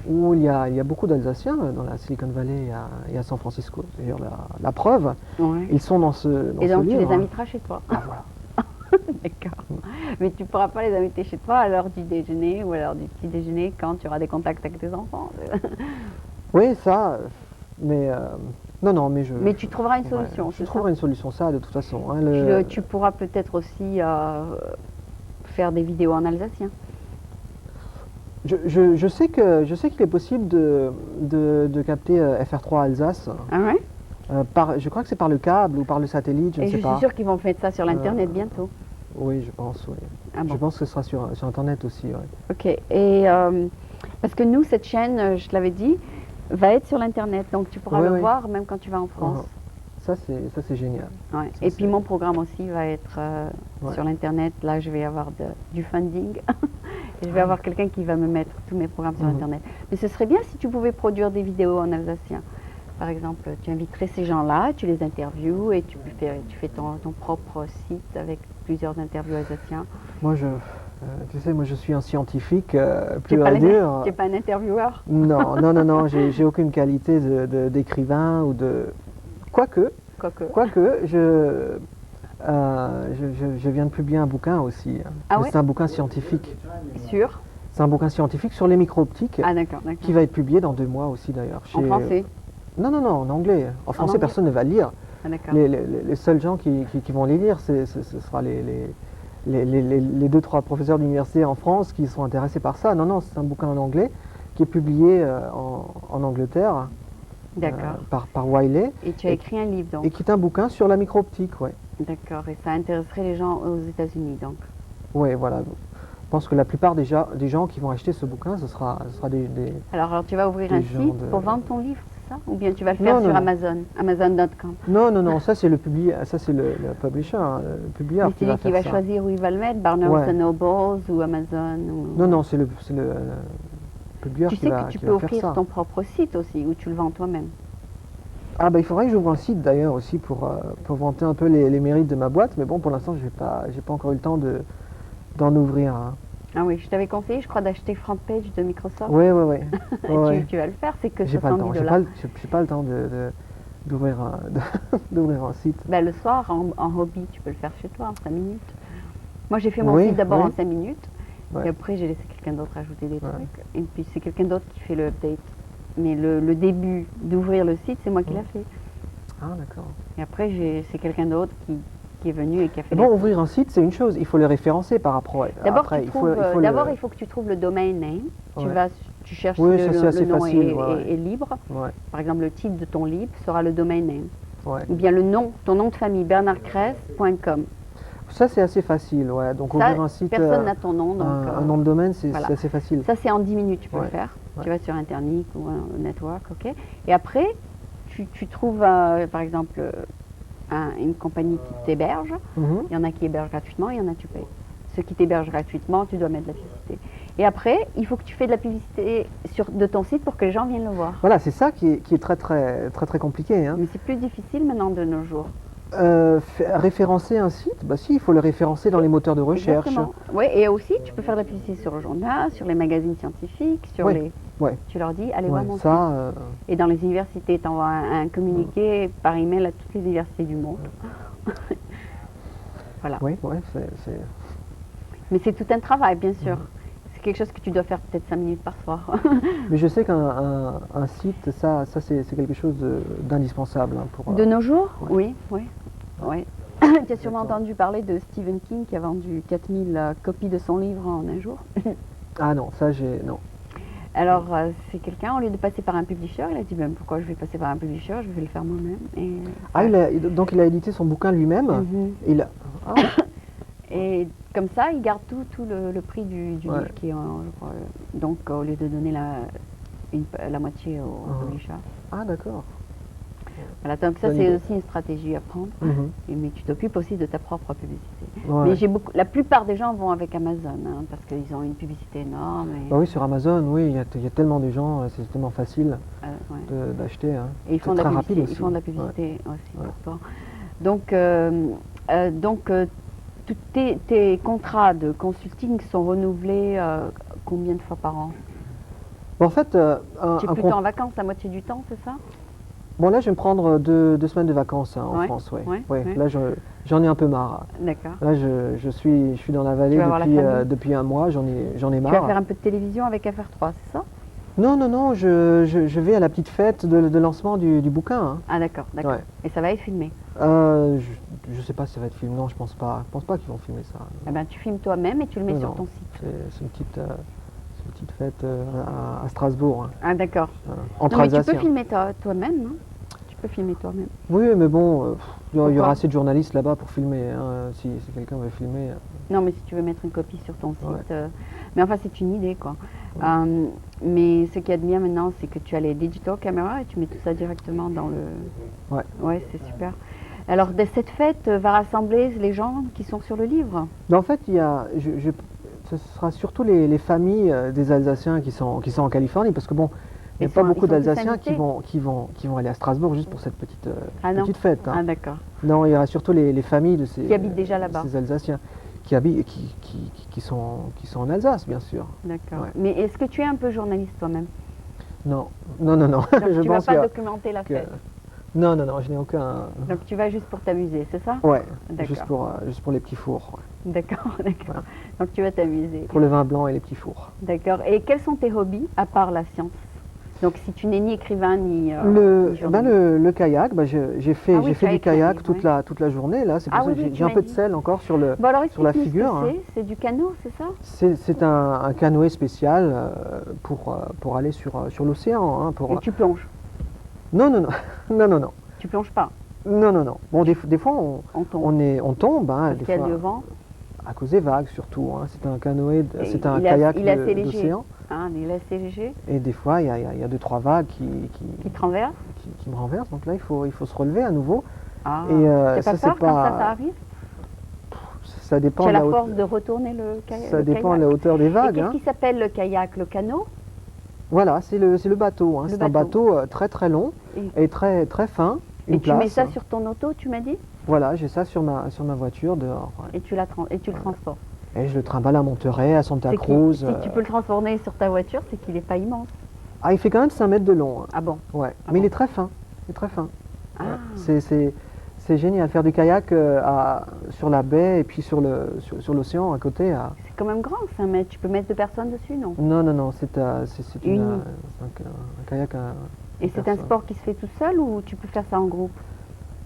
Speaker 2: Où il y a beaucoup d'Alsaciens dans la Silicon Valley et à San Francisco. D'ailleurs, la preuve,
Speaker 1: Ouais.
Speaker 2: ils sont dans ce
Speaker 1: Et donc, tu
Speaker 2: livre.
Speaker 1: les inviteras chez toi.
Speaker 2: Ah, voilà.
Speaker 1: D'accord. Mais tu ne pourras pas les inviter chez toi à l'heure du déjeuner ou à l'heure du petit déjeuner quand tu auras des contacts avec tes enfants.
Speaker 2: Oui, ça, mais non, mais je.
Speaker 1: Mais tu trouveras une
Speaker 2: ouais,
Speaker 1: solution.
Speaker 2: je
Speaker 1: c'est ça.
Speaker 2: trouverai une solution, ça, de toute façon. Hein,
Speaker 1: Tu pourras peut-être aussi faire des vidéos en alsacien.
Speaker 2: je sais qu'il est possible de capter FR3 Alsace.
Speaker 1: Ah ouais?
Speaker 2: Je crois que c'est par le câble ou par le satellite, je
Speaker 1: Et
Speaker 2: ne
Speaker 1: je
Speaker 2: sais pas.
Speaker 1: suis sûre qu'ils vont mettre ça sur l'internet bientôt.
Speaker 2: Oui, je pense, oui.
Speaker 1: Ah bon.
Speaker 2: Je pense que ce sera sur Internet aussi, oui.
Speaker 1: Ok. Et parce que nous, cette chaîne, je te l'avais dit, va être sur l'internet, donc tu pourras
Speaker 2: Oui,
Speaker 1: le
Speaker 2: oui.
Speaker 1: voir même quand tu vas en France.
Speaker 2: Ça, c'est génial.
Speaker 1: Ouais.
Speaker 2: Ça,
Speaker 1: Et puis
Speaker 2: c'est-
Speaker 1: mon programme aussi va être
Speaker 2: Ouais.
Speaker 1: sur l'internet. Là, je vais avoir du funding. Et je vais avoir quelqu'un qui va me mettre tous mes programmes sur
Speaker 2: Mhm.
Speaker 1: internet. Mais ce serait bien si tu pouvais produire des vidéos en alsacien. Par exemple, tu inviterais ces gens-là, tu les interviews et tu fais ton propre site avec plusieurs interviews alsaciens.
Speaker 2: Moi, tu sais, moi, je suis un scientifique
Speaker 1: Tu
Speaker 2: plus
Speaker 1: n'es pas,
Speaker 2: à dire.
Speaker 1: tu es pas un intervieweur?
Speaker 2: Non, j'ai aucune qualité d'écrivain ou de. Quoique, je viens de publier un bouquin aussi.
Speaker 1: Ah
Speaker 2: Mais
Speaker 1: ouais?
Speaker 2: c'est un bouquin scientifique.
Speaker 1: Sûr?
Speaker 2: C'est un bouquin scientifique sur les micro-optiques
Speaker 1: Ah d'accord, d'accord.
Speaker 2: qui va être publié dans 2 mois aussi d'ailleurs.
Speaker 1: En français?
Speaker 2: Non, en anglais. En français,
Speaker 1: anglais?
Speaker 2: personne ne va le lire.
Speaker 1: Ah d'accord.
Speaker 2: Les seuls gens qui vont les lire, ce sera les 2-3 professeurs d'université en France qui sont intéressés par ça. Non, c'est un bouquin en anglais qui est publié en Angleterre
Speaker 1: D'accord.
Speaker 2: par Wiley
Speaker 1: Et tu as écrit un livre donc?
Speaker 2: et qui est un bouquin sur la micro-optique, ouais.
Speaker 1: D'accord. Et ça intéresserait les gens aux États-Unis donc?
Speaker 2: Ouais, voilà. Je pense que la plupart des gens qui vont acheter ce bouquin, ce sera des.
Speaker 1: Alors tu vas ouvrir
Speaker 2: Des
Speaker 1: un
Speaker 2: gens
Speaker 1: site
Speaker 2: de-
Speaker 1: pour vendre ton livre, c'est ça? Ou bien tu vas le faire
Speaker 2: Non,
Speaker 1: sur
Speaker 2: non.
Speaker 1: Amazon, Amazon.com?
Speaker 2: Non, ça c'est le publisher, hein, le publieur
Speaker 1: Mais
Speaker 2: qui
Speaker 1: c'est
Speaker 2: va
Speaker 1: lui qui
Speaker 2: faire
Speaker 1: va
Speaker 2: ça.
Speaker 1: choisir où il va le mettre, Barnes
Speaker 2: Ouais.
Speaker 1: Nobles ou Amazon ou...
Speaker 2: Non, c'est le publieur
Speaker 1: Tu
Speaker 2: qui
Speaker 1: sais
Speaker 2: va,
Speaker 1: que tu
Speaker 2: qui
Speaker 1: peux
Speaker 2: va faire
Speaker 1: offrir
Speaker 2: ça.
Speaker 1: ton propre site aussi, où tu le vends toi-même.
Speaker 2: Ah bah il faudrait que j'ouvre un site d'ailleurs aussi pour vanter un peu les mérites de ma boîte, mais bon pour l'instant j'ai pas encore eu le temps d'en ouvrir un.
Speaker 1: Ah oui, je t'avais conseillé, je crois, d'acheter FrontPage de Microsoft.
Speaker 2: Ouais.
Speaker 1: Tu vas le faire, c'est que
Speaker 2: J'ai pas le temps,
Speaker 1: 70
Speaker 2: j'ai
Speaker 1: $.
Speaker 2: pas le temps d'ouvrir d'ouvrir un site.
Speaker 1: Ben, le soir, en hobby, tu peux le faire chez toi en 5 minutes. Moi, j'ai fait mon
Speaker 2: Oui,
Speaker 1: site d'abord
Speaker 2: oui.
Speaker 1: en 5 minutes.
Speaker 2: Ouais.
Speaker 1: Et après, j'ai laissé quelqu'un d'autre ajouter des
Speaker 2: Ouais.
Speaker 1: trucs. Et puis, c'est quelqu'un d'autre qui fait le update. Mais le début d'ouvrir le site, c'est moi qui l'ai fait.
Speaker 2: Ah, d'accord.
Speaker 1: Et après, c'est quelqu'un d'autre qui est venu et qui a fait
Speaker 2: Bon,
Speaker 1: les-
Speaker 2: ouvrir un site, c'est une chose, il faut le référencer par rapport à...
Speaker 1: D'abord,
Speaker 2: après,
Speaker 1: tu
Speaker 2: il
Speaker 1: trouves,
Speaker 2: faut, il faut
Speaker 1: d'abord,
Speaker 2: le...
Speaker 1: il faut que tu trouves le domain name. Tu
Speaker 2: Ouais.
Speaker 1: vas, tu cherches
Speaker 2: Oui,
Speaker 1: si
Speaker 2: ça, c'est assez
Speaker 1: le nom
Speaker 2: facile,
Speaker 1: est,
Speaker 2: ouais,
Speaker 1: est libre.
Speaker 2: Ouais,
Speaker 1: Par exemple, le titre de ton livre sera le domain name.
Speaker 2: ouais.
Speaker 1: Ou bien le nom, ton nom de famille, bernardcresse.com.
Speaker 2: Ça, c'est assez facile, ouais. Donc,
Speaker 1: Ça,
Speaker 2: ouvrir un site,
Speaker 1: personne n'a ton nom. Donc,
Speaker 2: un nom de domaine, c'est
Speaker 1: voilà.
Speaker 2: c'est assez facile.
Speaker 1: Ça, c'est en 10 minutes, tu peux
Speaker 2: Ouais,
Speaker 1: le faire.
Speaker 2: ouais.
Speaker 1: Tu vas sur Internet ou un network, ok. Et après, tu trouves, par exemple, une compagnie qui t'héberge.
Speaker 2: Mhm.
Speaker 1: Il y en a qui hébergent gratuitement, il y en a qui tu payes. Ceux qui t'hébergent gratuitement, tu dois mettre de la publicité. Et après, il faut que tu fais de la publicité de ton site pour que les gens viennent le voir.
Speaker 2: Voilà, c'est ça qui est très compliqué. Hein.
Speaker 1: Mais c'est plus difficile maintenant de nos jours.
Speaker 2: Référencer un site, bah si, il faut le référencer dans les moteurs de recherche.
Speaker 1: Exactement. Ouais, et aussi, tu peux faire de la publicité sur le journal, sur les magazines scientifiques, sur
Speaker 2: Ouais,
Speaker 1: les...
Speaker 2: ouais.
Speaker 1: Tu leur dis, allez voir
Speaker 2: Ouais,
Speaker 1: mon site.
Speaker 2: ça,
Speaker 1: Et dans les universités, tu envoies un communiqué par email à toutes les universités du monde. Voilà.
Speaker 2: oui, ouais,
Speaker 1: Mais c'est tout un travail, bien sûr. C'est quelque chose que tu dois faire peut-être 5 minutes par soir.
Speaker 2: Mais je sais qu'un site, ça c'est quelque chose d'indispensable hein, pour.
Speaker 1: De nos jours,
Speaker 2: ouais.
Speaker 1: oui. Tu as sûrement entendu parler de Stephen King qui a vendu 4000 copies de son livre en un jour.
Speaker 2: Ah non, ça j'ai non.
Speaker 1: Alors, c'est quelqu'un, au lieu de passer par un publisher, il a dit, ben, pourquoi je vais passer par un publisher, je vais le faire moi-même. Et,
Speaker 2: Ah, donc il a édité son bouquin lui-même.
Speaker 1: Mhm.
Speaker 2: Il a, ah,
Speaker 1: Et comme ça, il garde tout le prix du
Speaker 2: Ouais.
Speaker 1: livre qui est, je crois, donc au lieu de donner la moitié au
Speaker 2: Mhm.
Speaker 1: publisher.
Speaker 2: ah, d'accord.
Speaker 1: Voilà, donc ça
Speaker 2: Bonne
Speaker 1: c'est
Speaker 2: idée.
Speaker 1: aussi une stratégie à prendre.
Speaker 2: Mhm.
Speaker 1: Mais tu t'occupes aussi de ta propre publicité.
Speaker 2: Ouais.
Speaker 1: Mais la plupart des gens vont avec Amazon, hein, parce qu'ils ont une publicité énorme. Et,
Speaker 2: Bah oui, sur Amazon, oui, il y a tellement de gens, c'est tellement facile
Speaker 1: ouais.
Speaker 2: d'acheter. Hein.
Speaker 1: Et ils font de
Speaker 2: C'est
Speaker 1: la
Speaker 2: très
Speaker 1: publicité,
Speaker 2: rapide aussi.
Speaker 1: ils font de la
Speaker 2: Ouais.
Speaker 1: publicité aussi
Speaker 2: Ouais.
Speaker 1: pour toi. Donc, tous tes contrats de consulting sont renouvelés combien de fois par an?
Speaker 2: Bon, en fait,
Speaker 1: Tu es
Speaker 2: un
Speaker 1: plutôt
Speaker 2: compte-
Speaker 1: en vacances la moitié du temps, c'est ça?
Speaker 2: bon là, je vais me prendre 2 semaines de vacances hein, en
Speaker 1: Ouais,
Speaker 2: France, ouais.
Speaker 1: ouais,
Speaker 2: Ouais,
Speaker 1: ouais.
Speaker 2: Là, j'en ai un peu marre.
Speaker 1: D'accord.
Speaker 2: Là, je suis dans la vallée
Speaker 1: vas voir la
Speaker 2: depuis,
Speaker 1: famille
Speaker 2: depuis un mois, j'en ai
Speaker 1: Tu vas
Speaker 2: marre.
Speaker 1: faire un peu de télévision avec FR3, c'est ça?
Speaker 2: Non, je vais à la petite fête de lancement du bouquin. Hein.
Speaker 1: Ah d'accord, d'accord.
Speaker 2: Ouais.
Speaker 1: Et ça va être filmé.
Speaker 2: Je sais pas si ça va être filmé, non, je pense pas qu'ils vont filmer ça.
Speaker 1: Eh ben, tu filmes toi-même et tu le mets
Speaker 2: Non,
Speaker 1: sur
Speaker 2: non.
Speaker 1: ton site.
Speaker 2: C'est une petite fête à Strasbourg, hein,
Speaker 1: Ah d'accord.
Speaker 2: entre
Speaker 1: Non mais tu peux
Speaker 2: Alsaciens.
Speaker 1: filmer toi-même, hein. Tu peux filmer toi-même.
Speaker 2: Oui, mais bon, il y
Speaker 1: Pourquoi
Speaker 2: aura assez de journalistes là-bas pour filmer. Hein, si quelqu'un veut filmer.
Speaker 1: Non mais si tu veux mettre une copie sur ton site.
Speaker 2: Ouais.
Speaker 1: Mais enfin c'est une idée quoi.
Speaker 2: Ouais.
Speaker 1: Mais ce qu'il y a de bien maintenant c'est que tu as les digital caméras et tu mets tout ça directement dans le...
Speaker 2: Ouais.
Speaker 1: Ouais, c'est super. Alors cette fête va rassembler les gens qui sont sur le livre.
Speaker 2: Mais en fait, ce sera surtout les familles des Alsaciens qui sont en Californie, parce que bon, il n'y a pas beaucoup
Speaker 1: ils sont tous
Speaker 2: d'Alsaciens qui
Speaker 1: invités
Speaker 2: vont aller à Strasbourg juste pour cette petite,
Speaker 1: Ah non.
Speaker 2: petite fête. Hein.
Speaker 1: Ah d'accord.
Speaker 2: Non, il y aura surtout les familles de ces,
Speaker 1: Qui habitent déjà là-bas.
Speaker 2: ces Alsaciens qui habitent, qui sont en Alsace, bien sûr.
Speaker 1: D'accord.
Speaker 2: Ouais.
Speaker 1: Mais est-ce que tu es un peu journaliste toi-même?
Speaker 2: Non.
Speaker 1: Donc
Speaker 2: Je
Speaker 1: tu vas
Speaker 2: pense
Speaker 1: pas
Speaker 2: que-
Speaker 1: documenter la
Speaker 2: que-
Speaker 1: fête.
Speaker 2: non, je n'ai aucun.
Speaker 1: Donc tu vas juste pour t'amuser, c'est ça?
Speaker 2: Ouais,
Speaker 1: D'accord.
Speaker 2: juste pour les petits fours. Ouais.
Speaker 1: D'accord, d'accord.
Speaker 2: Voilà.
Speaker 1: Donc tu vas t'amuser.
Speaker 2: Pour le vin blanc et les petits fours.
Speaker 1: D'accord. Et quels sont tes hobbies à part la science? Donc si tu n'es ni écrivain ni, ni journaliste.
Speaker 2: Le kayak, j'ai fait,
Speaker 1: Ah oui,
Speaker 2: j'ai fait du
Speaker 1: kayak,
Speaker 2: kayak
Speaker 1: oui.
Speaker 2: toute la journée. Là, c'est pour
Speaker 1: Ah
Speaker 2: ça
Speaker 1: oui,
Speaker 2: que
Speaker 1: oui,
Speaker 2: j'ai
Speaker 1: tu
Speaker 2: un
Speaker 1: m'as
Speaker 2: peu de
Speaker 1: dit.
Speaker 2: sel encore sur la
Speaker 1: Bon alors
Speaker 2: figure.
Speaker 1: explique-nous ce
Speaker 2: Hein.
Speaker 1: que c'est du canot, c'est ça?
Speaker 2: C'est un canoë spécial pour aller sur l'océan. Hein,
Speaker 1: Et tu plonges?
Speaker 2: Non.
Speaker 1: Tu plonges pas?
Speaker 2: Non. Bon, des fois,
Speaker 1: On tombe.
Speaker 2: on tombe, hein,
Speaker 1: Parce
Speaker 2: des
Speaker 1: qu'il y a
Speaker 2: fois,
Speaker 1: du vent.
Speaker 2: à cause des vagues surtout. Hein. C'est un canoë,
Speaker 1: Et
Speaker 2: c'est un
Speaker 1: il est
Speaker 2: kayak
Speaker 1: il est assez léger.
Speaker 2: d'océan.
Speaker 1: Hein, il est assez léger.
Speaker 2: Et des fois, il y a 2-3 vagues
Speaker 1: Qui te renverse?
Speaker 2: qui me renversent. Donc là, il faut se relever à nouveau.
Speaker 1: Ah.
Speaker 2: Et
Speaker 1: T'as
Speaker 2: ça,
Speaker 1: pas
Speaker 2: c'est
Speaker 1: peur quand ça arrive?
Speaker 2: Ça dépend
Speaker 1: Tu as
Speaker 2: de
Speaker 1: la
Speaker 2: la
Speaker 1: force
Speaker 2: hauteur.
Speaker 1: de retourner le kayak?
Speaker 2: Ça dépend de la hauteur des
Speaker 1: Et
Speaker 2: vagues.
Speaker 1: qu'est-ce
Speaker 2: Hein.
Speaker 1: qui s'appelle le kayak? Le canot?
Speaker 2: Voilà, c'est le bateau. Hein.
Speaker 1: Le
Speaker 2: C'est un
Speaker 1: bateau.
Speaker 2: bateau très très long et très très fin. Une
Speaker 1: Et tu mets
Speaker 2: place.
Speaker 1: ça sur ton auto, tu m'as dit?
Speaker 2: Voilà, j'ai ça sur ma voiture dehors. Ouais.
Speaker 1: Et tu le transportes.
Speaker 2: Et je le trimballe à Monterey, à Santa
Speaker 1: C'est
Speaker 2: Cruz.
Speaker 1: si tu peux le transformer sur ta voiture, c'est qu'il n'est pas immense.
Speaker 2: Ah, il fait quand même 5 mètres de long. Hein.
Speaker 1: Ah bon?
Speaker 2: Ouais.
Speaker 1: Ah
Speaker 2: Mais il
Speaker 1: bon.
Speaker 2: est très fin. Il est très fin.
Speaker 1: Ah.
Speaker 2: Ouais. C'est génial, faire du kayak sur la baie et puis sur l'océan à côté.
Speaker 1: C'est quand même grand, 5 mètres. Tu peux mettre 2 personnes dessus, non?
Speaker 2: Non, c'est un kayak.
Speaker 1: Et c'est un sport qui se fait tout seul ou tu peux faire ça en groupe?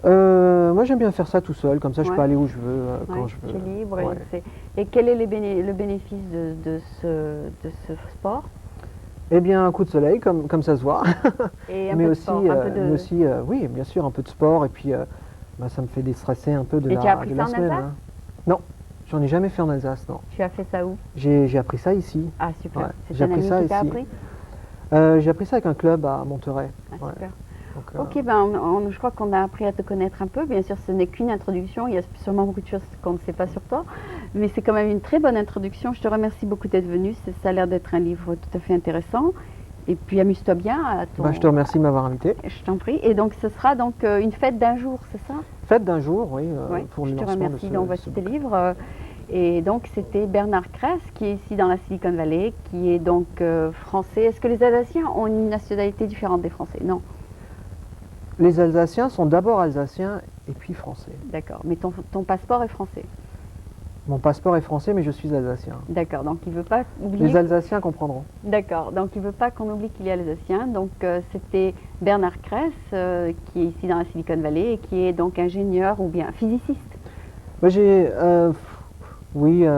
Speaker 2: Moi j'aime bien faire ça tout seul, comme ça je
Speaker 1: Ouais.
Speaker 2: peux aller où je veux, quand
Speaker 1: Ouais,
Speaker 2: je veux.
Speaker 1: tu es libre.
Speaker 2: Ouais.
Speaker 1: Et quel est le bénéfice de ce sport?
Speaker 2: Eh bien, un coup de soleil, comme ça se voit.
Speaker 1: Et un
Speaker 2: mais
Speaker 1: peu de
Speaker 2: aussi,
Speaker 1: sport, un peu de...
Speaker 2: mais aussi oui, bien sûr, un peu de sport. Et puis, ça me fait déstresser un peu de
Speaker 1: Et
Speaker 2: la,
Speaker 1: tu as appris
Speaker 2: de
Speaker 1: ça
Speaker 2: la
Speaker 1: en
Speaker 2: semaine.
Speaker 1: Alsace?
Speaker 2: Hein. Non, j'en ai jamais fait en Alsace, non.
Speaker 1: Tu as fait ça où?
Speaker 2: J'ai appris ça ici.
Speaker 1: Ah, super.
Speaker 2: Ouais,
Speaker 1: C'est
Speaker 2: j'ai
Speaker 1: un
Speaker 2: appris
Speaker 1: ami
Speaker 2: ça
Speaker 1: qui t'a
Speaker 2: ici.
Speaker 1: appris?
Speaker 2: J'ai appris ça avec un club à Monterey.
Speaker 1: Ah,
Speaker 2: Ouais.
Speaker 1: super.
Speaker 2: Donc,
Speaker 1: Ok, je crois qu'on a appris à te connaître un peu. Bien sûr, ce n'est qu'une introduction. Il y a sûrement beaucoup de choses qu'on ne sait pas sur toi. Mais c'est quand même une très bonne introduction. Je te remercie beaucoup d'être venu. Ça a l'air d'être un livre tout à fait intéressant. Et puis, amuse-toi bien à ton...
Speaker 2: je te remercie de m'avoir invité.
Speaker 1: Je t'en prie. Et donc, ce sera donc une fête d'un jour, c'est ça?
Speaker 2: Fête d'un jour, oui,
Speaker 1: Oui,
Speaker 2: pour le
Speaker 1: je te
Speaker 2: lancement
Speaker 1: remercie.
Speaker 2: de
Speaker 1: Donc, voici
Speaker 2: ce
Speaker 1: tes
Speaker 2: bouquin.
Speaker 1: livres. Et donc, c'était Bernard Kress, qui est ici dans la Silicon Valley, qui est donc français. Est-ce que les Alsaciens ont une nationalité différente des Français? Non.
Speaker 2: Les Alsaciens sont d'abord alsaciens et puis français.
Speaker 1: D'accord. Mais ton passeport est français.
Speaker 2: Mon passeport est français, mais je suis alsacien.
Speaker 1: D'accord. Donc, il ne veut pas oublier...
Speaker 2: Les Alsaciens comprendront.
Speaker 1: D'accord. Donc, il ne veut pas qu'on oublie qu'il est alsacien. Donc, c'était Bernard Kress, qui est ici dans la Silicon Valley et qui est donc ingénieur ou bien physiciste.
Speaker 2: Moi,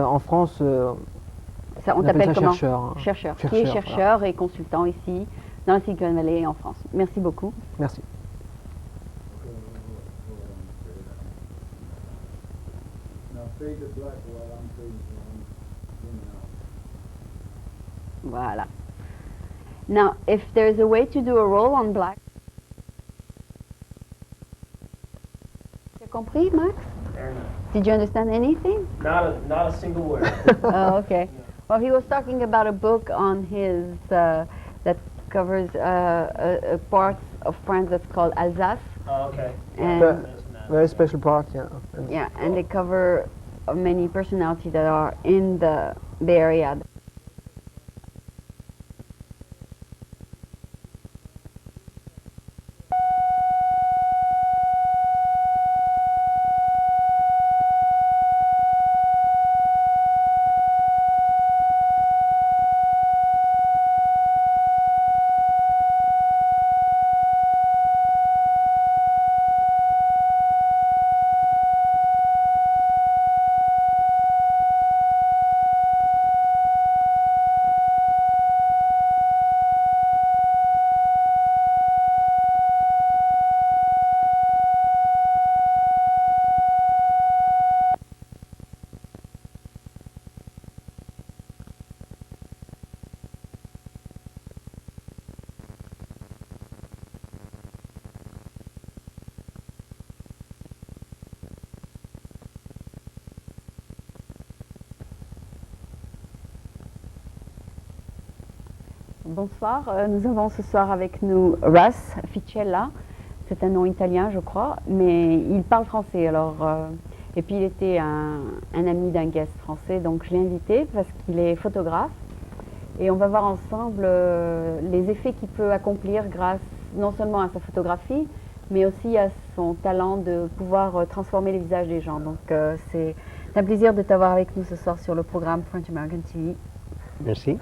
Speaker 2: en France,
Speaker 1: Ça, on
Speaker 2: on appelle
Speaker 1: t'appelle
Speaker 2: ça
Speaker 1: comment?
Speaker 2: chercheur. Hein.
Speaker 1: Chercheur. Qui est
Speaker 2: Chercheur,
Speaker 1: chercheur et consultant ici dans la Silicon Valley et en France. Merci beaucoup.
Speaker 2: Merci.
Speaker 3: Now fade to black while I'm fading in and out.
Speaker 1: Voilà. Now, if there's a way to do a roll on black. Tu as compris, Max? Did you understand anything?
Speaker 4: Not a single word.
Speaker 1: Oh, okay. Well, he was talking about a book on his that covers a part of France that's called Alsace.
Speaker 4: Oh, okay.
Speaker 1: And
Speaker 2: Very special part, yeah.
Speaker 1: yeah, and they cover many personalities that are in the area. Bonsoir, nous avons ce soir avec nous Russ Ficella. C'est un nom italien, je crois, mais il parle français. Alors, et puis il était un ami d'un guest français, donc je l'ai invité parce qu'il est photographe. Et on va voir ensemble les effets qu'il peut accomplir grâce non seulement à sa photographie, mais aussi à son talent de pouvoir transformer les visages des gens. Donc c'est un plaisir de t'avoir avec nous ce soir sur le programme French American TV.
Speaker 5: Merci.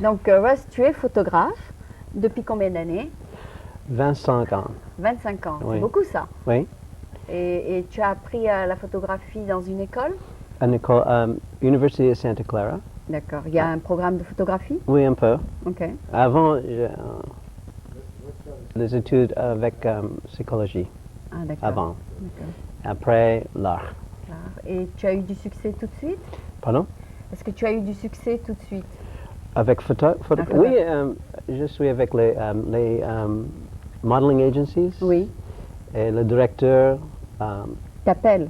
Speaker 1: Donc Russ, tu es photographe depuis combien d'années?
Speaker 5: 25 ans.
Speaker 1: 25 ans,
Speaker 5: Oui.
Speaker 1: c'est beaucoup ça.
Speaker 5: Oui.
Speaker 1: Et tu as appris la photographie dans une école?
Speaker 5: À l'école, Université de Santa Clara.
Speaker 1: D'accord. Il y a un programme de photographie?
Speaker 5: Oui, un peu.
Speaker 1: Ok.
Speaker 5: Avant, les études avec psychologie.
Speaker 1: Ah, d'accord.
Speaker 5: Avant.
Speaker 1: D'accord.
Speaker 5: Après, l'art.
Speaker 1: Clair. Et tu as eu du succès tout de suite?
Speaker 5: Pardon?
Speaker 1: Est-ce que tu as eu du succès tout de suite?
Speaker 5: Avec photo?
Speaker 1: Avec
Speaker 5: Oui, je suis avec les modeling agencies.
Speaker 1: Oui.
Speaker 5: Et le directeur
Speaker 1: T'appelles?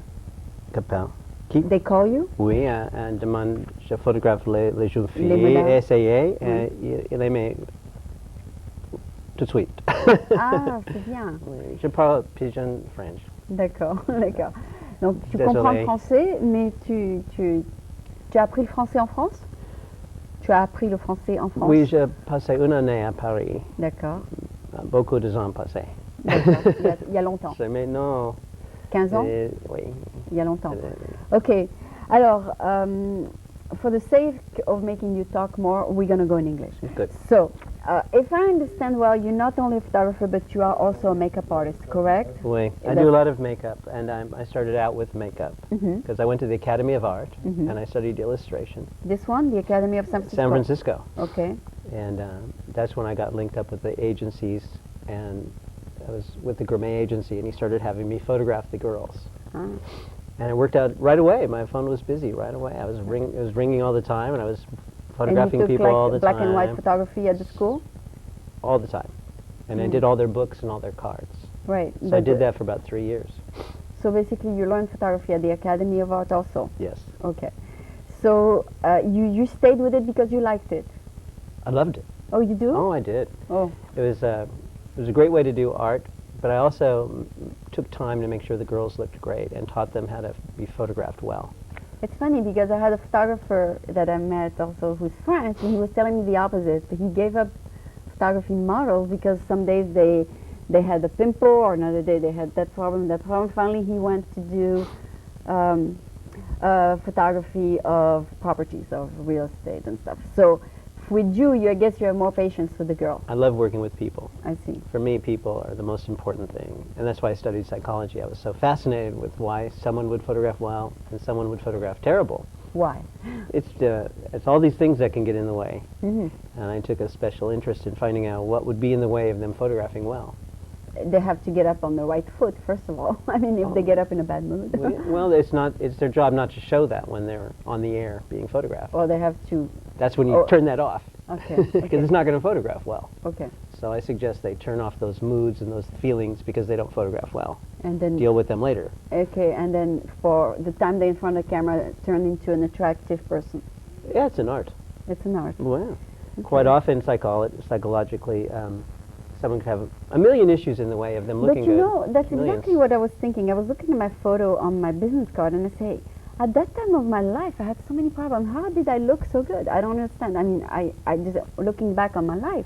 Speaker 5: Capel. Qui?
Speaker 1: They call you?
Speaker 5: Oui, demande, je photographe les jeunes filles,
Speaker 1: modèles.
Speaker 5: essayer,
Speaker 1: Oui.
Speaker 5: et il aimait tout de suite.
Speaker 1: Ah, c'est bien.
Speaker 5: Oui, je parle Pidgin French.
Speaker 1: D'accord, d'accord. Donc tu
Speaker 5: Désolé.
Speaker 1: comprends le français, mais tu as appris le français en France? Tu as appris le français en France?
Speaker 5: Oui, j'ai passé une année à Paris,
Speaker 1: D'accord.
Speaker 5: beaucoup de ans passés.
Speaker 1: D'accord. Il y a longtemps.
Speaker 5: C'est maintenant
Speaker 1: 15 ans?
Speaker 5: Oui.
Speaker 1: Il y a longtemps. Okay. Alors, for the sake of making you talk more, we're going to go in English.
Speaker 5: Good.
Speaker 1: So, if I understand well, you're not only a photographer, but you are also a makeup artist, correct?
Speaker 5: Oui. I
Speaker 1: That's-
Speaker 5: do a lot of makeup, and I started out with makeup
Speaker 1: Mhm.
Speaker 5: because I went to the Academy of Art
Speaker 1: Mhm.
Speaker 5: and I studied illustration.
Speaker 1: This one, the Academy of San Francisco?
Speaker 5: San Francisco.
Speaker 1: Okay.
Speaker 5: And that's when I got linked up with the agencies, and I was with the Gourmet agency, and he started having me photograph the girls.
Speaker 1: Ah.
Speaker 5: And it worked out right away. My phone was busy right away. It was ringing all the time, and I was photographing
Speaker 1: and you took
Speaker 5: people
Speaker 1: like
Speaker 5: all the
Speaker 1: black
Speaker 5: time.
Speaker 1: and white photography at the school?
Speaker 5: All the time. And I
Speaker 1: Mm.
Speaker 5: did all their books and all their cards.
Speaker 1: Right.
Speaker 5: So I
Speaker 1: but
Speaker 5: did that for about 3 years.
Speaker 1: So basically you learned photography at the Academy of Art also?
Speaker 5: Yes.
Speaker 1: Okay. So you stayed with it because you liked it?
Speaker 5: I loved it.
Speaker 1: Oh, you do?
Speaker 5: Oh, I did.
Speaker 1: Oh.
Speaker 5: It was a great way to do art, but I also took time to make sure the girls looked great and taught them how to be photographed well.
Speaker 1: It's funny because I had a photographer that I met also who's French, and he was telling me the opposite. He gave up photography models because some days they had a pimple, or another day they had that problem, that problem. Finally, he went to do photography of properties, of real estate and stuff. So with you, I guess you have more patience with the girl.
Speaker 5: I love working with people.
Speaker 1: I see.
Speaker 5: For me, people are the most important thing, and that's why I studied psychology. I was so fascinated with why someone would photograph well and someone would photograph terrible.
Speaker 1: Why?
Speaker 5: It's all these things that can get in the way,
Speaker 1: Hmm.
Speaker 5: and I took a special interest in finding out what would be in the way of them photographing well.
Speaker 1: They have to get up on the right foot, first of all. I mean, if they get up in a bad mood.
Speaker 5: Well, it's their job not to show that when they're on the air being photographed.
Speaker 1: Or they have to.
Speaker 5: That's when you
Speaker 1: Oh.
Speaker 5: turn that off,
Speaker 1: Okay.
Speaker 5: because
Speaker 1: Okay.
Speaker 5: it's not going to photograph well.
Speaker 1: Okay.
Speaker 5: So I suggest they turn off those moods and those feelings because they don't photograph well.
Speaker 1: And then.
Speaker 5: Deal with them later.
Speaker 1: Okay, and then for the time they're in front of the camera, turn into an attractive person.
Speaker 5: Yeah, it's an art.
Speaker 1: It's an art.
Speaker 5: Well, quite often psychologically, someone could have a million issues in the way of them
Speaker 1: But
Speaker 5: looking
Speaker 1: you
Speaker 5: good.
Speaker 1: know, that's
Speaker 5: Millions.
Speaker 1: exactly what I was thinking. I was looking at my photo on my business card and I say, at that time of my life, I had so many problems. How did I look so good? I don't understand. I mean, I just, looking back on my life,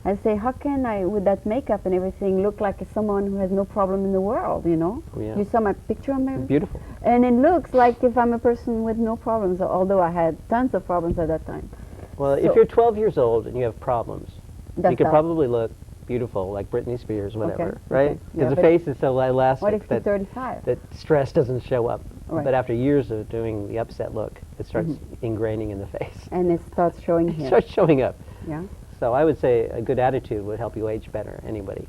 Speaker 1: I say, how can I, with that makeup and everything, look like someone who has no problem in the world, you know?
Speaker 5: Yeah.
Speaker 1: You saw my picture on my...
Speaker 5: Beautiful.
Speaker 1: And it looks like if I'm a person with no problems, although I had tons of problems at that time.
Speaker 5: Well,
Speaker 1: So-
Speaker 5: if you're 12 years old and you have problems,
Speaker 1: That's
Speaker 5: you could
Speaker 1: that.
Speaker 5: probably look beautiful, like Britney Spears, whatever,
Speaker 1: Okay,
Speaker 5: right?
Speaker 1: okay.
Speaker 5: Because
Speaker 1: Yeah,
Speaker 5: the
Speaker 1: but
Speaker 5: face is so elastic
Speaker 1: What if you're
Speaker 5: that,
Speaker 1: 35?
Speaker 5: that stress doesn't show up.
Speaker 1: Right.
Speaker 5: But after years of doing the upset look, it starts ingraining in the face.
Speaker 1: And it starts showing
Speaker 5: It
Speaker 1: here.
Speaker 5: starts showing up.
Speaker 1: Yeah.
Speaker 5: So I would say a good attitude would help you age better, anybody.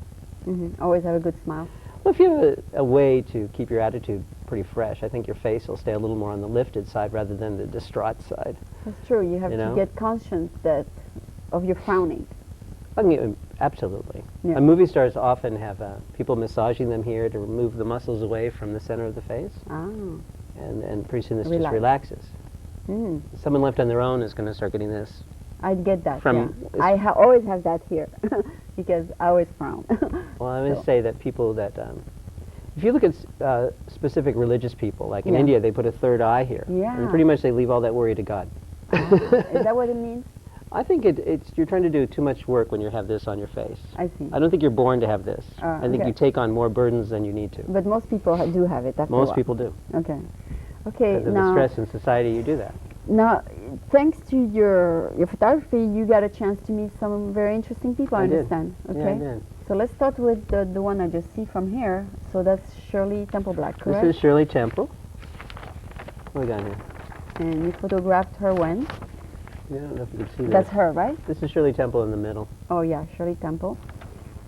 Speaker 1: Always have a good smile.
Speaker 5: Well, if you have a way to keep your attitude pretty fresh, I think your face will stay a little more on the lifted side rather than the distraught side.
Speaker 1: That's true. You have
Speaker 5: You
Speaker 1: to
Speaker 5: know?
Speaker 1: get conscious that of your frowning.
Speaker 5: Absolutely.
Speaker 1: Yeah.
Speaker 5: And movie stars often have people massaging them here to remove the muscles away from the center of the face,
Speaker 1: Ah.
Speaker 5: and pretty soon this
Speaker 1: Relax.
Speaker 5: just relaxes.
Speaker 1: Mm.
Speaker 5: Someone left on their own is going to start getting this.
Speaker 1: I'd get that.
Speaker 5: From-
Speaker 1: yeah. I always have that here because I always frown.
Speaker 5: Well, I would
Speaker 1: So-
Speaker 5: say that people that, if you look at specific religious people, like in
Speaker 1: Yeah.
Speaker 5: India, they put a third eye here.
Speaker 1: Yeah.
Speaker 5: And pretty much they leave all that worry to God.
Speaker 1: Is that what it means?
Speaker 5: I think it's you're trying to do too much work when you have this on your face.
Speaker 1: I see.
Speaker 5: I don't think you're born to have this.
Speaker 1: Ah,
Speaker 5: I think
Speaker 1: okay.
Speaker 5: you take on more burdens than you need to.
Speaker 1: But most people do have it. After a
Speaker 5: Most
Speaker 1: while.
Speaker 5: people do.
Speaker 1: Okay. Okay.
Speaker 5: Because of the
Speaker 1: Now,
Speaker 5: stress in society, you do that.
Speaker 1: now, thanks to your photography, you got a chance to meet some very interesting people. I
Speaker 5: I did.
Speaker 1: understand. Okay.
Speaker 5: Yeah, I did.
Speaker 1: So let's start with the one I just see from here. So that's Shirley Temple Black, correct?
Speaker 5: This is Shirley Temple. What we got here?
Speaker 1: And you photographed her when?
Speaker 5: Yeah, I don't know if you can see
Speaker 1: That's
Speaker 5: this.
Speaker 1: her, right?
Speaker 5: This is Shirley Temple in the middle.
Speaker 1: Oh yeah, Shirley Temple.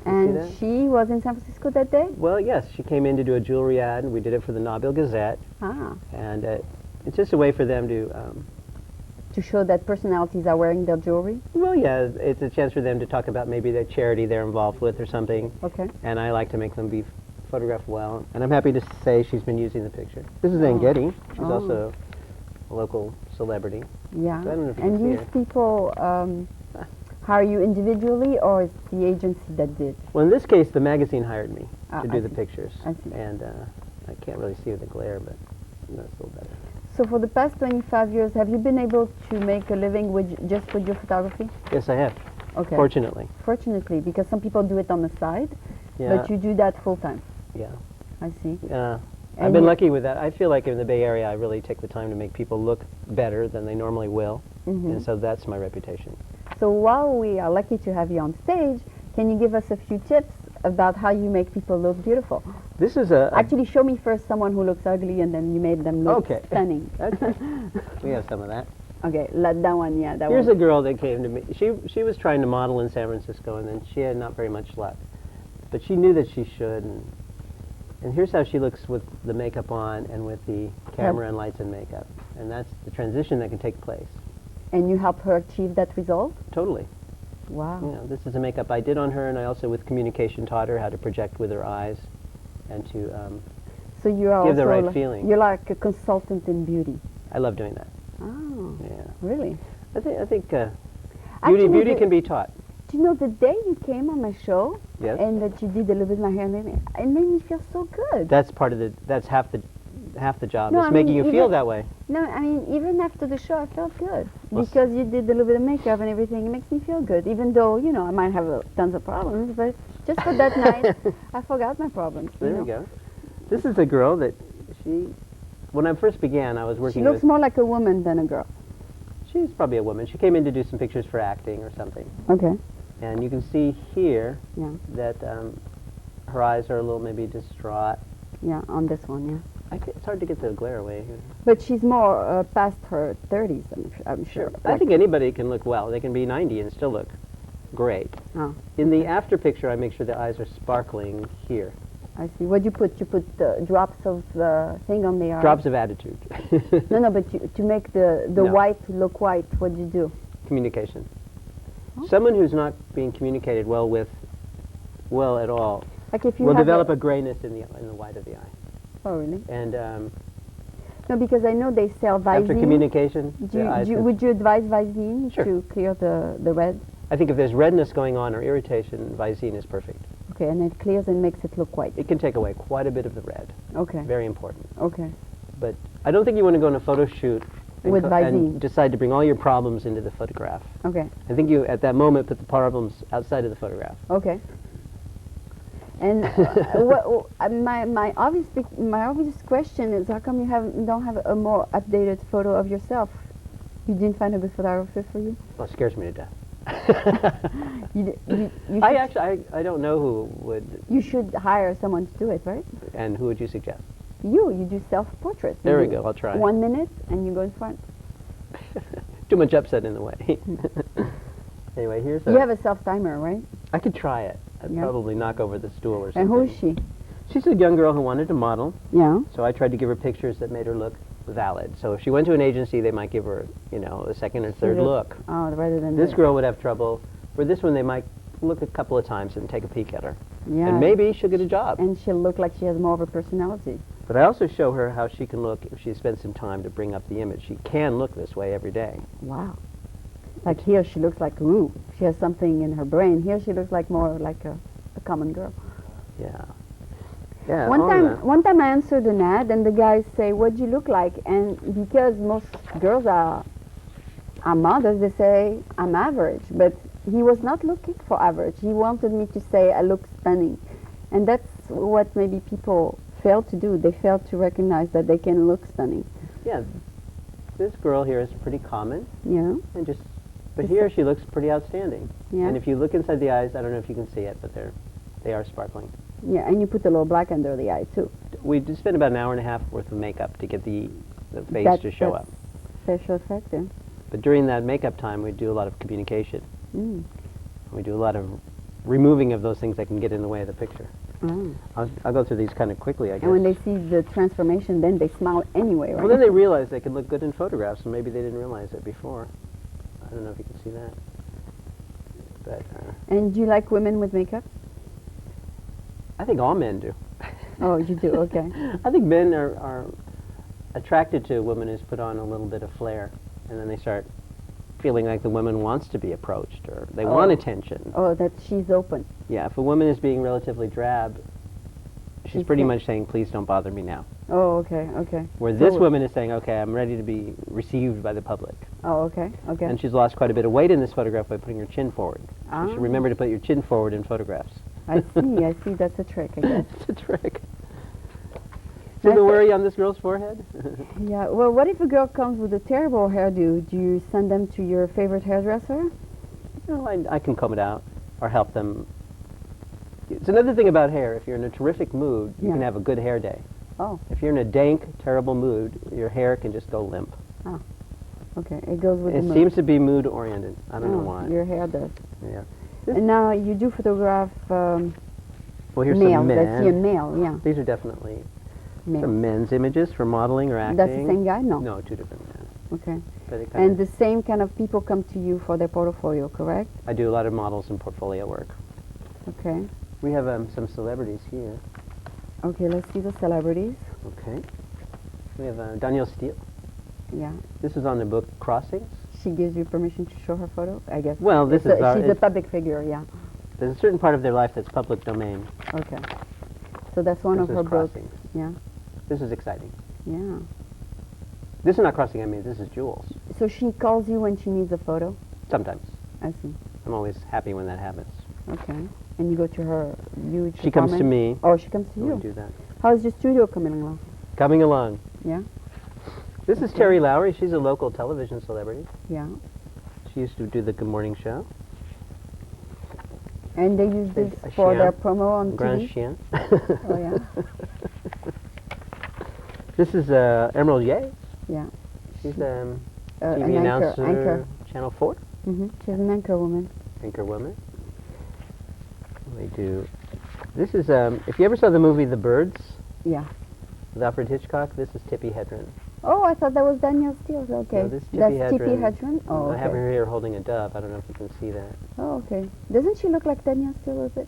Speaker 5: see
Speaker 1: And
Speaker 5: that?
Speaker 1: she was in San Francisco that day?
Speaker 5: Well, yes, she came in to do a jewelry ad, and we did it for the Nabil Gazette,
Speaker 1: Ah.
Speaker 5: and it's just a way for them to,
Speaker 1: To show that personalities are wearing their jewelry?
Speaker 5: well, yeah, it's a chance for them to talk about maybe their charity they're involved with or something,
Speaker 1: Okay.
Speaker 5: and I like to make them be photographed well, and I'm happy to say she's been using the picture. This is Ann
Speaker 1: Oh.
Speaker 5: Getty. She's
Speaker 1: Oh.
Speaker 5: also a local celebrity.
Speaker 1: Yeah.
Speaker 5: I don't know if you
Speaker 1: And
Speaker 5: can see
Speaker 1: these
Speaker 5: her.
Speaker 1: people hire you individually or is the agency that did?
Speaker 5: Well, in this case, the magazine hired me
Speaker 1: Ah,
Speaker 5: to
Speaker 1: I
Speaker 5: do the
Speaker 1: see.
Speaker 5: pictures,
Speaker 1: I see.
Speaker 5: and I can't really see with the glare, but that's a little better.
Speaker 1: So for the past 25 years, have you been able to make a living with just with your photography?
Speaker 5: Yes, I have,
Speaker 1: Okay.
Speaker 5: fortunately.
Speaker 1: Fortunately, because some people do it on the side,
Speaker 5: Yeah,
Speaker 1: but you do that full time.
Speaker 5: yeah.
Speaker 1: I see.
Speaker 5: I've been lucky with that. I feel like in the Bay Area, I really take the time to make people look better than they normally will, and so that's my reputation.
Speaker 1: So while we are lucky to have you on stage, can you give us a few tips about how you make people look beautiful?
Speaker 5: This is a
Speaker 1: Actually, show me first someone who looks ugly, and then you made them look
Speaker 5: Okay.
Speaker 1: stunning.
Speaker 5: okay. We have some of that.
Speaker 1: Okay, that one, yeah, that
Speaker 5: Here's
Speaker 1: one.
Speaker 5: a girl that came to me. She was trying to model in San Francisco, and then she had not very much luck. But she knew that she should. And here's how she looks with the makeup on and with the camera and lights and makeup. And that's the transition that can take place.
Speaker 1: And you help her achieve that result?
Speaker 5: Totally.
Speaker 1: Wow.
Speaker 5: You know, this is a makeup I did on her, and I also, with communication, taught her how to project with her eyes and to.
Speaker 1: So you are
Speaker 5: Give the
Speaker 1: also
Speaker 5: right
Speaker 1: like,
Speaker 5: feeling.
Speaker 1: You're like a consultant in beauty.
Speaker 5: I love doing that.
Speaker 1: Oh,
Speaker 5: Yeah.
Speaker 1: really?
Speaker 5: I think
Speaker 1: Actually,
Speaker 5: beauty can be taught.
Speaker 1: Do you know the day you came on my show
Speaker 5: Yes.
Speaker 1: and that you did a little bit of my hair, it made me feel so good.
Speaker 5: That's that's half the job.
Speaker 1: No,
Speaker 5: it's
Speaker 1: I
Speaker 5: making
Speaker 1: mean,
Speaker 5: you feel
Speaker 1: even-
Speaker 5: that way.
Speaker 1: No, I mean, even after the show, I felt good.
Speaker 5: Well,
Speaker 1: Because you did a little bit of makeup and everything, it makes me feel good. Even though, you know, I might have tons of problems, but just for that night, I forgot my problems. you
Speaker 5: There
Speaker 1: know.
Speaker 5: we go. This is a girl that when I first began, I was
Speaker 1: She
Speaker 5: working
Speaker 1: looks
Speaker 5: with.
Speaker 1: more like a woman than a girl.
Speaker 5: She's probably a woman. She came in to do some pictures for acting or something.
Speaker 1: Okay.
Speaker 5: And you can see here
Speaker 1: Yeah.
Speaker 5: that her eyes are a little maybe distraught.
Speaker 1: Yeah, on this one, yeah.
Speaker 5: It's hard to get the glare away here.
Speaker 1: But she's more past her 30s, I'm sure.
Speaker 5: I think anybody can look well. They can be 90 and still look great.
Speaker 1: Oh,
Speaker 5: In the after picture, I make sure the eyes are sparkling here.
Speaker 1: I see. What do you put? You put drops of thing on the eye?
Speaker 5: Drops of attitude.
Speaker 1: No, but to make the
Speaker 5: No.
Speaker 1: white look white, what do you do?
Speaker 5: Communication.
Speaker 1: Oh.
Speaker 5: Someone who's not being communicated well with, well at all,
Speaker 1: Like if you
Speaker 5: will
Speaker 1: have
Speaker 5: develop a grayness in the white of the eye.
Speaker 1: Oh, really?
Speaker 5: And
Speaker 1: No, because I know they sell Visine.
Speaker 5: after communication,
Speaker 1: Do
Speaker 5: the
Speaker 1: you,
Speaker 5: eyes can-
Speaker 1: would you advise Visine
Speaker 5: Sure.
Speaker 1: to clear the red?
Speaker 5: I think if there's redness going on or irritation, Visine is perfect.
Speaker 1: Okay, and it clears and makes it look white.
Speaker 5: It can take away quite a bit of the red.
Speaker 1: Okay,
Speaker 5: Very important.
Speaker 1: okay.
Speaker 5: But I don't think you want to go on a photo shoot and,
Speaker 1: With Visine.
Speaker 5: and decide to bring all your problems into the photograph.
Speaker 1: Okay,
Speaker 5: I think you, at that moment, put the problems outside of the photograph.
Speaker 1: okay. And my obvious question is, how come you don't have a more updated photo of yourself? You didn't find a good photographer for you?
Speaker 5: Well, it scares me to death.
Speaker 1: You
Speaker 5: I
Speaker 1: should,
Speaker 5: actually, I don't know who would,
Speaker 1: you should hire someone to do it, right?
Speaker 5: and who would you suggest?
Speaker 1: You do self-portraits.
Speaker 5: There
Speaker 1: You
Speaker 5: we
Speaker 1: do
Speaker 5: go, I'll try.
Speaker 1: 1 minute and you go in front.
Speaker 5: Too much upset in the way. Anyway, here's
Speaker 1: You have a self-timer, right?
Speaker 5: I could try it. I'd
Speaker 1: Yeah.
Speaker 5: probably knock over the stool or something.
Speaker 1: And who is she?
Speaker 5: She's a young girl who wanted to model,
Speaker 1: Yeah.
Speaker 5: so I tried to give her pictures that made her look valid. So if she went to an agency, they might give her, a second or third look.
Speaker 1: Oh, rather than
Speaker 5: This girl would have trouble. For this one, they might look a couple of times and take a peek at her.
Speaker 1: Yeah.
Speaker 5: And maybe she'll get a job.
Speaker 1: And she'll look like she has more of a personality.
Speaker 5: But I also show her how she can look if she spends some time to bring up the image. She can look this way every day.
Speaker 1: Wow. Like here, she looks like, ooh, she has something in her brain. Here, she looks like more like a common girl.
Speaker 5: Yeah. Yeah.
Speaker 1: One
Speaker 5: all
Speaker 1: time,
Speaker 5: that.
Speaker 1: one time I answered an ad, and the guys say, "What do you look like?" And because most girls are models, they say I'm average. But he was not looking for average. He wanted me to say I look stunning, and that's what maybe people fail to do. They fail to recognize that they can look stunning.
Speaker 5: Yeah. This girl here is pretty common,
Speaker 1: You know?
Speaker 5: and but
Speaker 1: Is
Speaker 5: here
Speaker 1: that-
Speaker 5: she looks pretty outstanding.
Speaker 1: Yeah.
Speaker 5: And if you look inside the eyes, I don't know if you can see it, but they are sparkling.
Speaker 1: Yeah, and you put a little black under the eye too.
Speaker 5: We just spent about an hour and a half worth of makeup to get the face
Speaker 1: That-
Speaker 5: to show
Speaker 1: that's
Speaker 5: up.
Speaker 1: Facial effect, yeah.
Speaker 5: But during that makeup time, we do a lot of communication.
Speaker 1: Mm.
Speaker 5: We do a lot of removing of those things that can get in the way of the picture.
Speaker 1: Oh.
Speaker 5: I'll go through these kind of quickly, I guess.
Speaker 1: And when they see the transformation, then they smile anyway, right?
Speaker 5: Well, then they realize they can look good in photographs, and maybe they didn't realize it before. I don't know if you can see that. But
Speaker 1: And do you like women with makeup?
Speaker 5: I think all men do.
Speaker 1: Oh, you do, okay.
Speaker 5: I think men are attracted to a woman who's put on a little bit of flair, and then they start feeling like the woman wants to be approached, or they want attention.
Speaker 1: Oh, that she's open.
Speaker 5: Yeah, if a woman is being relatively drab, she's
Speaker 1: She's
Speaker 5: pretty
Speaker 1: saying-
Speaker 5: much saying, please don't bother me now.
Speaker 1: Oh, okay, okay.
Speaker 5: Where this
Speaker 1: So-
Speaker 5: woman is saying, okay, I'm ready to be received by the public.
Speaker 1: Oh, okay, okay.
Speaker 5: And she's lost quite a bit of weight in this photograph by putting her chin forward.
Speaker 1: Ah.
Speaker 5: You should remember to put your chin forward in photographs.
Speaker 1: I see, that's a trick, I guess.
Speaker 5: It's a trick. See the worry on this girl's forehead?
Speaker 1: Yeah. Well, what if a girl comes with a terrible hairdo? Do you send them to your favorite hairdresser?
Speaker 5: No, I can comb it out or help them. It's another thing about hair. If you're in a terrific mood, you
Speaker 1: Yeah.
Speaker 5: can have a good hair day.
Speaker 1: Oh,
Speaker 5: If you're in a dank, terrible mood, your hair can just go limp.
Speaker 1: okay. It goes with the
Speaker 5: It
Speaker 1: mood.
Speaker 5: seems to be mood oriented. I don't know why.
Speaker 1: Your hair does.
Speaker 5: Yeah.
Speaker 1: And now you do photograph
Speaker 5: Well, here's
Speaker 1: male.
Speaker 5: some men.
Speaker 1: I see a male. Yeah,
Speaker 5: These are definitely
Speaker 1: male.
Speaker 5: some men's images for modeling or acting.
Speaker 1: That's the same guy? No.
Speaker 5: No, two different men.
Speaker 1: Okay.
Speaker 5: But it kind
Speaker 1: And the same kind of people come to you for their portfolio, correct?
Speaker 5: I do a lot of models and portfolio work.
Speaker 1: Okay.
Speaker 5: We have some celebrities here.
Speaker 1: Okay, let's see the celebrities.
Speaker 5: Okay. We have Danielle Steele.
Speaker 1: Yeah.
Speaker 5: This is on the book Crossings.
Speaker 1: She gives you permission to show her photo, I guess.
Speaker 5: Well, this
Speaker 1: It's
Speaker 5: is our-
Speaker 1: she's a
Speaker 5: it's-
Speaker 1: public figure, yeah.
Speaker 5: There's a certain part of their life that's public domain.
Speaker 1: Okay. So that's one
Speaker 5: This
Speaker 1: of
Speaker 5: is
Speaker 1: her books.
Speaker 5: Crossings.
Speaker 1: Yeah.
Speaker 5: This is exciting.
Speaker 1: Yeah.
Speaker 5: This is not Crossing, I mean, this is Jules.
Speaker 1: So she calls you when she needs a photo?
Speaker 5: Sometimes.
Speaker 1: I see.
Speaker 5: I'm always happy when that happens.
Speaker 1: Okay. And you go to her,
Speaker 5: She comes to
Speaker 1: comment?
Speaker 5: me.
Speaker 1: Oh, she comes to
Speaker 5: when we
Speaker 1: you.
Speaker 5: do that.
Speaker 1: How's your studio coming along?
Speaker 5: Coming along.
Speaker 1: Yeah?
Speaker 5: This is Terry Lowry. She's a local television celebrity.
Speaker 1: Yeah.
Speaker 5: She used to do the Good Morning Show.
Speaker 1: And they use this
Speaker 5: A
Speaker 1: for
Speaker 5: chien.
Speaker 1: their promo on
Speaker 5: Grand
Speaker 1: TV?
Speaker 5: Chien.
Speaker 1: Oh, yeah?
Speaker 5: This is Emerald Yates.
Speaker 1: Yeah.
Speaker 5: She's
Speaker 1: An
Speaker 5: TV announcer,
Speaker 1: Anchor.
Speaker 5: Channel 4,
Speaker 1: Mm-hmm. She's an anchor woman.
Speaker 5: anchor woman. We do. This is, if you ever saw the movie The Birds
Speaker 1: Yeah.
Speaker 5: with Alfred Hitchcock, this is Tippi Hedren.
Speaker 1: Oh, I thought that was Danielle Steele. Okay.
Speaker 5: No, this is
Speaker 1: That's
Speaker 5: Tippi
Speaker 1: Tippi
Speaker 5: Hedren.
Speaker 1: Hedren? Oh,
Speaker 5: I have
Speaker 1: okay.
Speaker 5: her here holding a dove. I don't know if you can see that.
Speaker 1: Oh, okay. Doesn't she look like Danielle Steele a bit?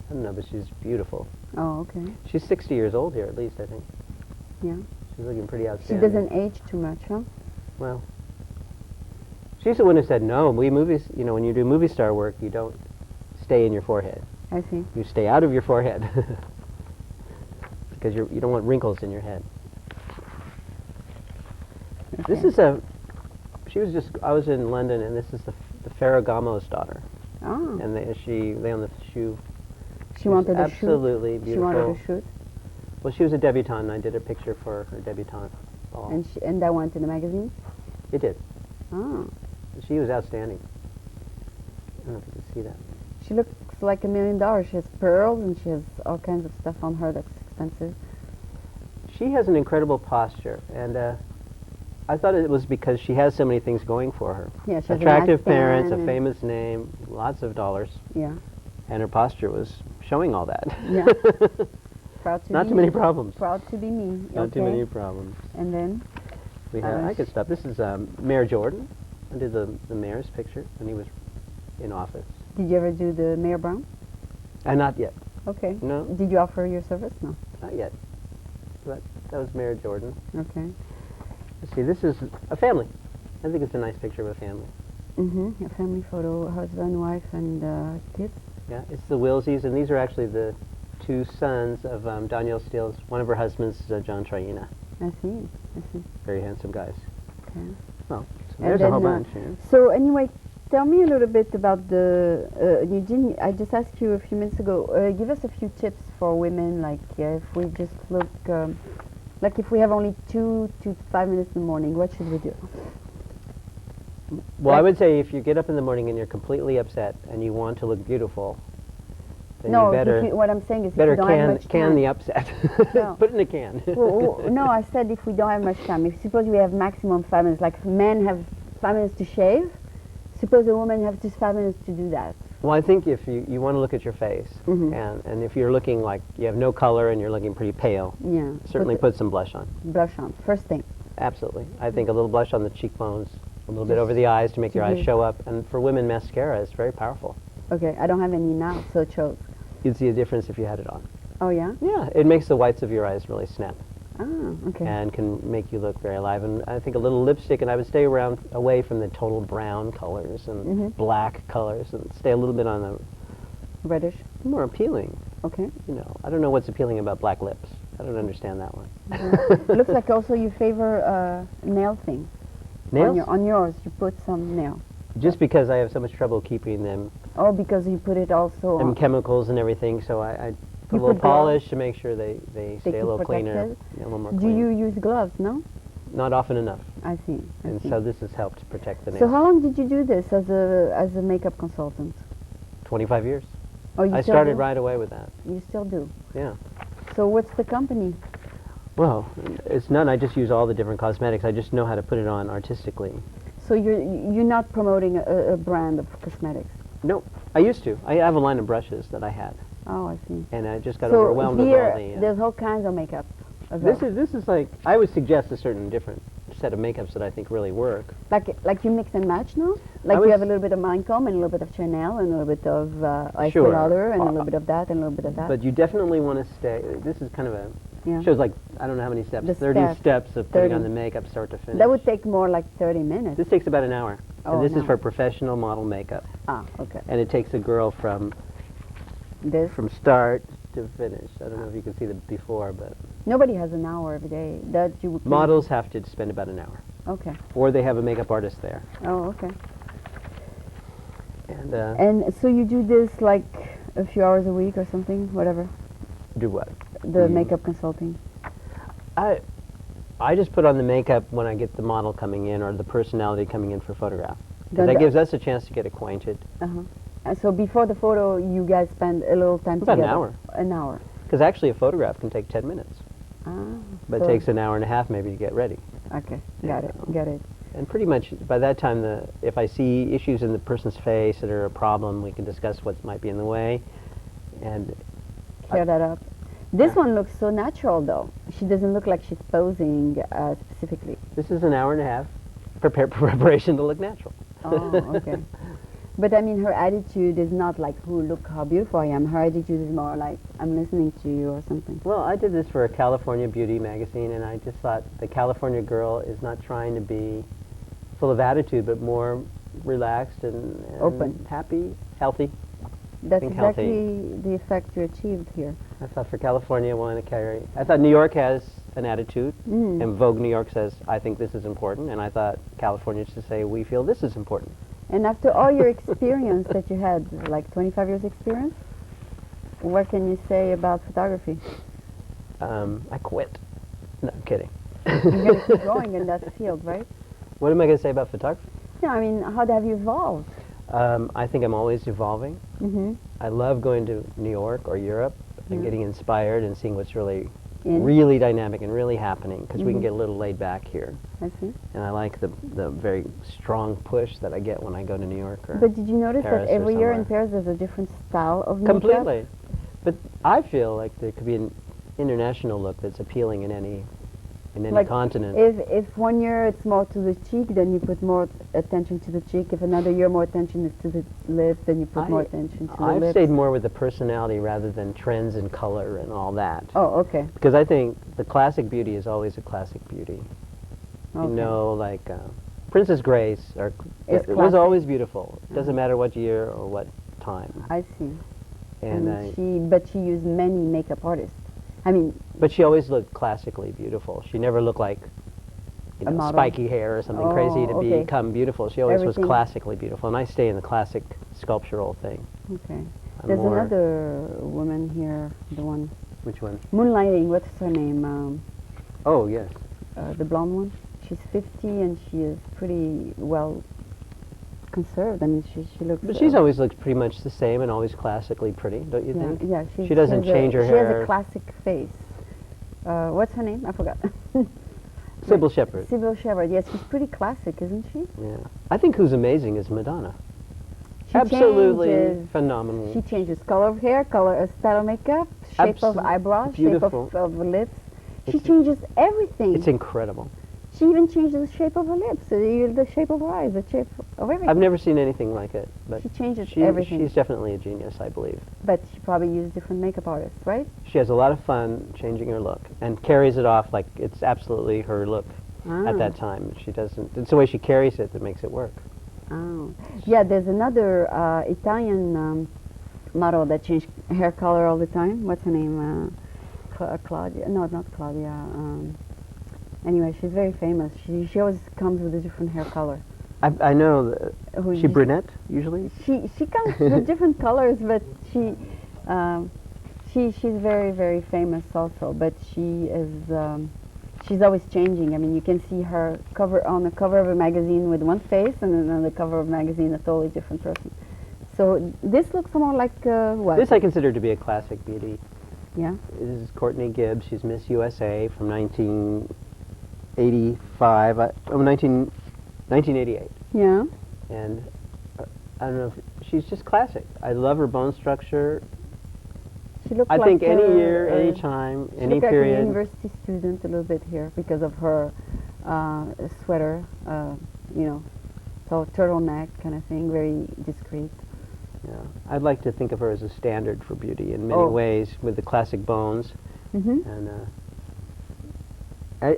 Speaker 5: I don't know, but she's beautiful.
Speaker 1: Oh, okay.
Speaker 5: She's 60 years old here, at least, I think.
Speaker 1: Yeah.
Speaker 5: She's looking pretty
Speaker 1: She
Speaker 5: outstanding.
Speaker 1: doesn't age too much, huh?
Speaker 5: Well, she's the one who said, no, we movies, you know, when you do movie star work, you don't stay in your forehead.
Speaker 1: I see.
Speaker 5: You stay out of your forehead. Because you don't want wrinkles in your head. This
Speaker 1: Okay.
Speaker 5: is I was in London, and this is the Ferragamo's daughter.
Speaker 1: Oh.
Speaker 5: And they own the shoe.
Speaker 1: She wanted a shoot.
Speaker 5: Absolutely
Speaker 1: She
Speaker 5: beautiful.
Speaker 1: wanted a shoot.
Speaker 5: Well, she was a debutante, and I did a picture for her debutante ball.
Speaker 1: And that went in the magazine?
Speaker 5: It did.
Speaker 1: Oh.
Speaker 5: She was outstanding. I don't know if you can see that.
Speaker 1: She looks like $1 million. She has pearls and she has all kinds of stuff on her that's expensive.
Speaker 5: She has an incredible posture, and I thought it was because she has so many things going for her.
Speaker 1: Yeah, she has
Speaker 5: Attractive
Speaker 1: a nice
Speaker 5: parents, a
Speaker 1: tan and-
Speaker 5: famous name, lots of dollars,
Speaker 1: Yeah.
Speaker 5: and her posture was showing all that.
Speaker 1: Yeah. Proud to
Speaker 5: Not
Speaker 1: be
Speaker 5: too many
Speaker 1: me.
Speaker 5: problems.
Speaker 1: Proud to be me.
Speaker 5: Not too
Speaker 1: Okay.
Speaker 5: many problems.
Speaker 1: And then?
Speaker 5: We have. I could stop. This is Mayor Jordan. I did the mayor's picture when he was in office.
Speaker 1: Did you ever do the Mayor Brown?
Speaker 5: Not yet.
Speaker 1: Okay.
Speaker 5: No.
Speaker 1: Did you offer your service? No.
Speaker 5: Not yet. But that was Mayor Jordan.
Speaker 1: Okay.
Speaker 5: Let's see. This is a family. I think it's a nice picture of a family.
Speaker 1: Mm-hmm. A family photo, husband, wife, and kids.
Speaker 5: Yeah, it's the Willsies, and these are actually the two sons of Danielle Steele's. One of her husbands is John Traina.
Speaker 1: I see. I see.
Speaker 5: Very handsome guys.
Speaker 1: Okay.
Speaker 5: Well, so
Speaker 1: And
Speaker 5: there's a whole
Speaker 1: then,
Speaker 5: bunch here.
Speaker 1: So anyway, tell me a little bit about the. You didn't. I just asked you a few minutes ago. Give us a few tips for women, like if we just look, like if we have only 2 to 5 minutes in the morning, what should we do?
Speaker 5: Well, I
Speaker 1: like-
Speaker 5: would say if you get up in the morning and you're completely upset and you want to look beautiful, then
Speaker 1: No,
Speaker 5: you better
Speaker 1: if you, what I'm saying is if
Speaker 5: better
Speaker 1: you don't have
Speaker 5: can
Speaker 1: much
Speaker 5: can
Speaker 1: time.
Speaker 5: the upset.
Speaker 1: No.
Speaker 5: Put it in a can.
Speaker 1: Well, no, I said if we don't have much time. If suppose we have maximum 5 minutes, like men have 5 minutes to shave, suppose a woman has just 5 minutes to do that.
Speaker 5: Well, I think if you want to look at your face,
Speaker 1: Mhm.
Speaker 5: and if you're looking like you have no color and you're looking pretty pale,
Speaker 1: Yeah.
Speaker 5: certainly put some blush on.
Speaker 1: blush on first thing.
Speaker 5: Absolutely. I think a little blush on the cheekbones, a little bit over the eyes to make
Speaker 1: to
Speaker 5: your eyes
Speaker 1: give-
Speaker 5: show up. And for women, mascara is very powerful.
Speaker 1: Okay, I don't have any now, so it shows.
Speaker 5: You'd see a difference if you had it on.
Speaker 1: Oh yeah.
Speaker 5: Yeah, it makes the whites of your eyes really snap
Speaker 1: Ah, okay.
Speaker 5: and can make you look very alive. And I think a little lipstick, and I would stay away from the total brown colors and
Speaker 1: Mhm.
Speaker 5: black colors, and stay a little bit on the
Speaker 1: Reddish.
Speaker 5: more appealing.
Speaker 1: Okay.
Speaker 5: You know, I don't know what's appealing about black lips. I don't understand that one.
Speaker 1: Looks like also you favor nail thing.
Speaker 5: Nails?
Speaker 1: On yours, you put some nail.
Speaker 5: Just because I have so much trouble keeping them
Speaker 1: Oh, because you put it also
Speaker 5: and
Speaker 1: on.
Speaker 5: chemicals and everything, so I put
Speaker 1: You
Speaker 5: little
Speaker 1: put gloves?
Speaker 5: polish to make sure they stay
Speaker 1: keep
Speaker 5: a little cleaner,
Speaker 1: protected?
Speaker 5: a little more
Speaker 1: Do
Speaker 5: clean.
Speaker 1: you use gloves? No.
Speaker 5: Not often enough,
Speaker 1: I see. I
Speaker 5: and
Speaker 1: see.
Speaker 5: so this has helped protect the nails.
Speaker 1: So how long did you do this as a makeup consultant?
Speaker 5: 25 years.
Speaker 1: Oh, you
Speaker 5: I
Speaker 1: still
Speaker 5: started
Speaker 1: do?
Speaker 5: right away with that.
Speaker 1: You still do.
Speaker 5: Yeah.
Speaker 1: So what's the company?
Speaker 5: Well, it's none. I just use all the different cosmetics. I just know how to put it on artistically.
Speaker 1: So you're not promoting a brand of cosmetics.
Speaker 5: No, I used to. I have a line of brushes that I had,
Speaker 1: Oh, I see.
Speaker 5: and I just got
Speaker 1: So
Speaker 5: overwhelmed with
Speaker 1: here
Speaker 5: all the.
Speaker 1: there's all kinds of makeup.
Speaker 5: This is like I would suggest a certain different set of makeups that I think really work.
Speaker 1: like you mix and match now. Like
Speaker 5: was-
Speaker 1: you have a little bit of Lancome and a little bit of Chanel and a little bit of Estee
Speaker 5: Sure.
Speaker 1: Lauder and a little bit of that and a little bit of that.
Speaker 5: But you definitely want to stay. This is kind of a
Speaker 1: yeah.
Speaker 5: shows like I don't know how many steps.
Speaker 1: The
Speaker 5: 30
Speaker 1: steps.
Speaker 5: steps of putting
Speaker 1: 30.
Speaker 5: on the makeup, start to finish.
Speaker 1: That would take more like 30 minutes.
Speaker 5: This takes about an hour.
Speaker 1: Oh,
Speaker 5: and this
Speaker 1: an
Speaker 5: is for
Speaker 1: hour.
Speaker 5: professional model makeup,
Speaker 1: Ah, okay.
Speaker 5: and it takes a girl from
Speaker 1: This.
Speaker 5: start to finish. I don't know if you can see the before, but
Speaker 1: Nobody has an hour every day. That you would.
Speaker 5: models have to spend about an hour,
Speaker 1: Okay.
Speaker 5: or they have a makeup artist there.
Speaker 1: Oh, okay.
Speaker 5: And
Speaker 1: And so you do this like a few hours a week or something, whatever.
Speaker 5: do what?
Speaker 1: The makeup consulting.
Speaker 5: I just put on the makeup when I get the model coming in or the personality coming in for photograph. 'Cause
Speaker 1: Does
Speaker 5: that
Speaker 1: that-
Speaker 5: gives us a chance to get acquainted.
Speaker 1: Uh-huh. And so before the photo, you guys spend a little time
Speaker 5: About an
Speaker 1: together.
Speaker 5: hour.
Speaker 1: An hour.
Speaker 5: Because actually a photograph can take 10 minutes,
Speaker 1: Ah.
Speaker 5: but
Speaker 1: so-
Speaker 5: it takes an hour and a half maybe to get ready.
Speaker 1: Okay. Got it. Got it.
Speaker 5: And pretty much by that time, if I see issues in the person's face that are a problem, we can discuss what might be in the way. And
Speaker 1: Clear that up. This one looks so natural, though. She doesn't look like she's posing specifically.
Speaker 5: this is an hour and a half preparation to look natural.
Speaker 1: Oh, okay. But I mean, her attitude is not like, "Oh, look how beautiful I am." Her attitude is more like, "I'm listening to you" or something.
Speaker 5: Well, I did this for a California beauty magazine, and I just thought the California girl is not trying to be full of attitude, but more relaxed and
Speaker 1: Open.
Speaker 5: happy, healthy.
Speaker 1: That's
Speaker 5: think healthy.
Speaker 1: exactly the effect you achieved here.
Speaker 5: I thought for California, I wanted to carry. I thought New York has an attitude,
Speaker 1: Mm.
Speaker 5: and Vogue New York says, "I think this is important," and I thought California should say, "We feel this is important."
Speaker 1: And after all your experience that you had, like 25 years experience, what can you say about photography?
Speaker 5: I quit. No, I'm kidding.
Speaker 1: You're going to keep going in that field, right?
Speaker 5: What am I going to say about photography?
Speaker 1: Yeah, I mean, how have you evolved?
Speaker 5: I think I'm always evolving.
Speaker 1: Mm-hmm.
Speaker 5: I love going to New York or Europe and getting inspired and seeing what's really,
Speaker 1: In?
Speaker 5: really dynamic and really happening because we can
Speaker 1: Mhm.
Speaker 5: get a little laid back here.
Speaker 1: I see.
Speaker 5: And I like the very strong push that I get when I go to New York or
Speaker 1: But did you notice
Speaker 5: Paris
Speaker 1: that
Speaker 5: or
Speaker 1: every year in
Speaker 5: somewhere.
Speaker 1: Paris there's a different style of makeup?
Speaker 5: Completely. But I feel like there could be an international look that's appealing in any
Speaker 1: Like
Speaker 5: continent.
Speaker 1: If 1 year it's more to the cheek, then you put more attention to the cheek. If another year more attention is to the lips, then you put more attention to the
Speaker 5: I've
Speaker 1: lips.
Speaker 5: stayed more with the personality rather than trends and color and all that.
Speaker 1: Oh, okay.
Speaker 5: Because I think the classic beauty is always a classic beauty.
Speaker 1: Okay.
Speaker 5: You know, like Princess Grace,
Speaker 1: Is
Speaker 5: it was
Speaker 1: classic.
Speaker 5: always beautiful. It doesn't matter what year or what time.
Speaker 1: I see.
Speaker 5: And
Speaker 1: But she used many makeup artists. I mean,
Speaker 5: but she always looked classically beautiful. She never looked like
Speaker 1: A model.
Speaker 5: spiky hair or something crazy to
Speaker 1: Oh, okay.
Speaker 5: become beautiful. She always
Speaker 1: Everything-
Speaker 5: was classically beautiful, and I stay in the classic sculptural thing.
Speaker 1: okay.
Speaker 5: I'm
Speaker 1: There's
Speaker 5: more-
Speaker 1: another woman here, the one
Speaker 5: Which one?
Speaker 1: moonlighting. What's her name?
Speaker 5: Oh yes.
Speaker 1: The blonde one. She's 50 and she is pretty well conserved. I mean, she looks.
Speaker 5: But she's always looked pretty much the same and always classically pretty, don't you
Speaker 1: yeah,
Speaker 5: think?
Speaker 1: yeah.
Speaker 5: She doesn't
Speaker 1: has
Speaker 5: change her
Speaker 1: She has
Speaker 5: hair.
Speaker 1: a classic face. What's her name? I forgot.
Speaker 5: Sybil Shepherd.
Speaker 1: Sybil Shepherd. Yes, she's pretty classic, isn't she?
Speaker 5: Yeah. I think who's amazing is Madonna.
Speaker 1: She
Speaker 5: Absolutely
Speaker 1: changes-
Speaker 5: phenomenal.
Speaker 1: She changes color of hair, color, style of makeup, shape of eyebrows,
Speaker 5: Beautiful.
Speaker 1: shape of lips. She
Speaker 5: It's-
Speaker 1: changes everything.
Speaker 5: It's incredible.
Speaker 1: She even changes the shape of her lips, the shape of her eyes, the shape of everything.
Speaker 5: I've never seen anything like it, but
Speaker 1: She changes everything.
Speaker 5: she's definitely a genius, I believe.
Speaker 1: But she probably used different makeup artists, right?
Speaker 5: She has a lot of fun changing her look and carries it off like it's absolutely her look
Speaker 1: Ah.
Speaker 5: at that time. She doesn't. It's the way she carries it that makes it work.
Speaker 1: Oh. Yeah, there's another Italian model that changed hair color all the time. What's her name? Claudia. No, not Claudia. Anyway, she's very famous. She always comes with a different hair color.
Speaker 5: I know.
Speaker 1: Who
Speaker 5: She
Speaker 1: just-
Speaker 5: brunette usually.
Speaker 1: She comes with different colors, but she's very, very famous also, but she is she's always changing. I mean, you can see her on the cover of a magazine with one face, and then on the cover of a magazine a totally different person. So this looks more like what?
Speaker 5: This I consider to be a classic beauty.
Speaker 1: Yeah.
Speaker 5: This is Courtney Gibbs. She's Miss USA from 1985, 1988.
Speaker 1: Yeah.
Speaker 5: And I don't know, she's just classic. I love her bone structure.
Speaker 1: She looks
Speaker 5: I
Speaker 1: like
Speaker 5: think any year, any time,
Speaker 1: she
Speaker 5: any
Speaker 1: looks like a
Speaker 5: period.
Speaker 1: university student a little bit here because of her sweater, you know, so turtleneck kind of thing, very discreet.
Speaker 5: Yeah. I'd like to think of her as a standard for beauty in many
Speaker 1: Oh.
Speaker 5: ways, with the classic bones.
Speaker 1: Mm-hmm.
Speaker 5: And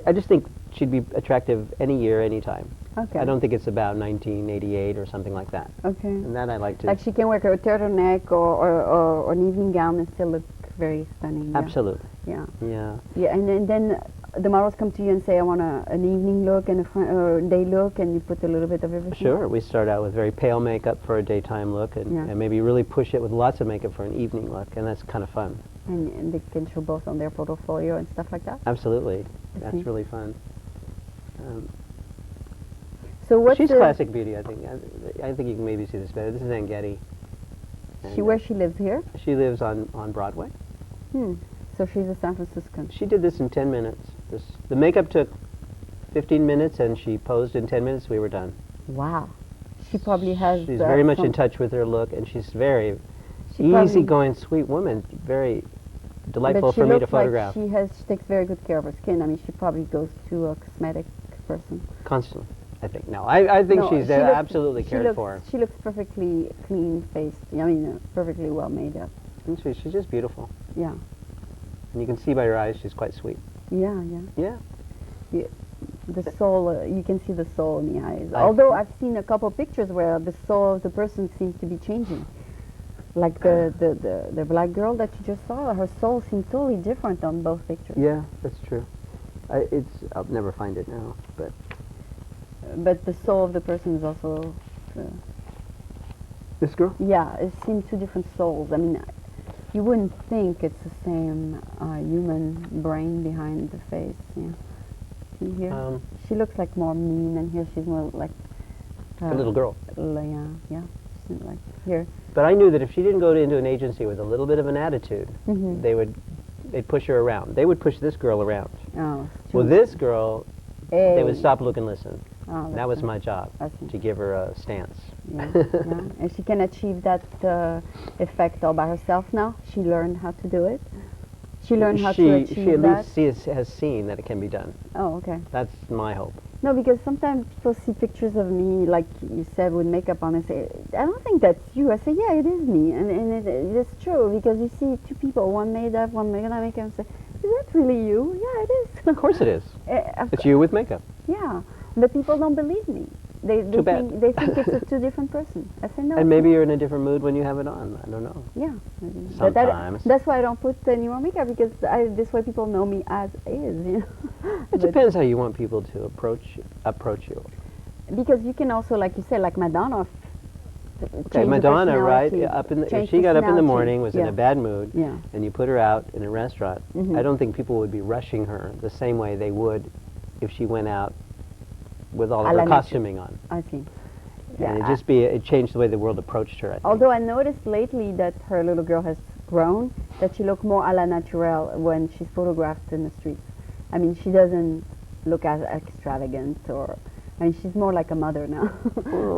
Speaker 5: I just think she'd be attractive any year, any time.
Speaker 1: Okay.
Speaker 5: I don't think it's about 1988 or something like that.
Speaker 1: Okay.
Speaker 5: And that I like to.
Speaker 1: Like she can wear a turtleneck or an evening gown and still look very stunning. Yeah.
Speaker 5: Absolutely.
Speaker 1: Yeah.
Speaker 5: Yeah.
Speaker 1: Yeah, and then the models come to you and say, I want an evening look and a day look, and you put a little bit of everything.
Speaker 5: Sure. We start out with very pale makeup for a daytime look, and,
Speaker 1: Yeah.
Speaker 5: and maybe really push it with lots of makeup for an evening look, and that's kind of fun.
Speaker 1: And they can show both on their portfolio and stuff like that.
Speaker 5: Absolutely.
Speaker 1: I
Speaker 5: That's
Speaker 1: see.
Speaker 5: really fun.
Speaker 1: So what's
Speaker 5: She's
Speaker 1: the,
Speaker 5: classic beauty, I think. I think you can maybe see this better. This is Ann Getty. And,
Speaker 1: where she lives here?
Speaker 5: she lives on Broadway.
Speaker 1: So she's a San Franciscan.
Speaker 5: She did this in 10 minutes. The makeup took 15 minutes, and she posed in 10 minutes. We were done.
Speaker 1: Wow. She probably has.
Speaker 5: She's very much in
Speaker 1: some-
Speaker 5: touch with her look, and she's very
Speaker 1: she probably-
Speaker 5: easygoing, sweet woman. Very delightful
Speaker 1: but she
Speaker 5: for me to
Speaker 1: looks like
Speaker 5: photograph.
Speaker 1: she takes very good care of her skin. I mean, she probably goes to a cosmetic person.
Speaker 5: Constantly, I think. No, I think
Speaker 1: No,
Speaker 5: she's
Speaker 1: she looks-
Speaker 5: absolutely
Speaker 1: she
Speaker 5: cared
Speaker 1: looks-
Speaker 5: for.
Speaker 1: She looks perfectly clean faced. I mean, perfectly well made up.
Speaker 5: And she's just beautiful.
Speaker 1: Yeah.
Speaker 5: And you can see by her eyes she's quite sweet.
Speaker 1: Yeah.
Speaker 5: Yeah.
Speaker 1: The soul, you can see the soul in the eyes.
Speaker 5: I
Speaker 1: Although
Speaker 5: see.
Speaker 1: I've seen a couple pictures where the soul of the person seems to be changing. Like the black girl that you just saw, her soul seems totally different on both pictures.
Speaker 5: Yeah, that's true. I'll never find it now, but
Speaker 1: But the soul of the person is also,
Speaker 5: this girl.
Speaker 1: yeah, it seems two different souls. I mean, you wouldn't think it's the same human brain behind the face. Yeah. See here? She looks like more mean, and here she's more like
Speaker 5: A little girl.
Speaker 1: Yeah. She's like here.
Speaker 5: But I knew that if she didn't go into an agency with a little bit of an attitude,
Speaker 1: Mhm.
Speaker 5: they'd push her around. They would push this girl around.
Speaker 1: Oh. it's
Speaker 5: Well,
Speaker 1: too-
Speaker 5: this girl, they
Speaker 1: Hey.
Speaker 5: would stop, look, and listen.
Speaker 1: Oh,
Speaker 5: That
Speaker 1: that's
Speaker 5: was
Speaker 1: nice.
Speaker 5: my job,
Speaker 1: I see.
Speaker 5: to give her a stance.
Speaker 1: Yeah, yeah. And she can achieve that effect all by herself now. She learned how to do it. She learned how to achieve
Speaker 5: she at
Speaker 1: that.
Speaker 5: least has seen that it can be done.
Speaker 1: Oh, okay.
Speaker 5: That's my hope.
Speaker 1: No, because sometimes people see pictures of me, like you said, with makeup on, and say, I don't think that's you. I say, yeah, it is me. And it's true, because you see two people, one made up, one made makeup, and say, is that really you? Yeah, it is.
Speaker 5: Of course it is. It's you with makeup.
Speaker 1: Yeah, but people don't believe me. They
Speaker 5: Too bad.
Speaker 1: think it's a two different person. I say, no.
Speaker 5: And
Speaker 1: it's
Speaker 5: maybe
Speaker 1: not."
Speaker 5: you're in a different mood when you have it on. I don't know.
Speaker 1: Yeah. Maybe. But
Speaker 5: Sometimes.
Speaker 1: that's why I don't put any more makeup, because this way people know me as is. You know?
Speaker 5: It
Speaker 1: But-
Speaker 5: depends how you want people to approach you.
Speaker 1: Because you can also, like you said, like Madonna.
Speaker 5: Okay, Madonna, right? If
Speaker 1: change
Speaker 5: she got up in the
Speaker 1: personality.
Speaker 5: morning, was in
Speaker 1: Yeah.
Speaker 5: a bad mood,
Speaker 1: Yeah.
Speaker 5: and you put her out in a restaurant,
Speaker 1: Mhm.
Speaker 5: I don't think people would be rushing her the same way they would if she went out with all
Speaker 1: À
Speaker 5: of
Speaker 1: la
Speaker 5: her
Speaker 1: nature.
Speaker 5: costuming on.
Speaker 1: I see.
Speaker 5: And
Speaker 1: Yeah,
Speaker 5: it changed the way the world approached her, I think.
Speaker 1: Although I noticed lately that her little girl has grown, that she look more à la naturelle when she's photographed in the streets. I mean, she doesn't look as extravagant, or I mean, she's more like a mother now.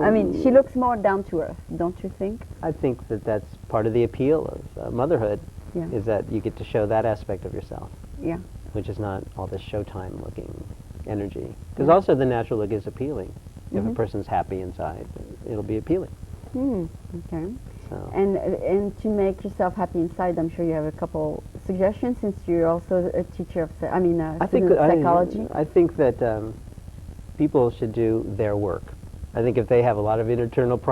Speaker 1: I mean, she looks more down to earth, don't you think?
Speaker 5: I think that that's part of the appeal of motherhood,
Speaker 1: Yeah.
Speaker 5: is that you get to show that aspect of yourself,
Speaker 1: Yeah.
Speaker 5: which is not all this Showtime looking energy. Because
Speaker 1: Yeah.
Speaker 5: also the natural look is appealing. If a
Speaker 1: Mhm.
Speaker 5: person's happy inside, it'll be appealing.
Speaker 1: Okay.
Speaker 5: So.
Speaker 1: And to make yourself happy inside, I'm sure you have a couple suggestions, since you're also a teacher of,
Speaker 5: I think
Speaker 1: student of psychology.
Speaker 5: I think that people should do their work. I think if they have a lot of internal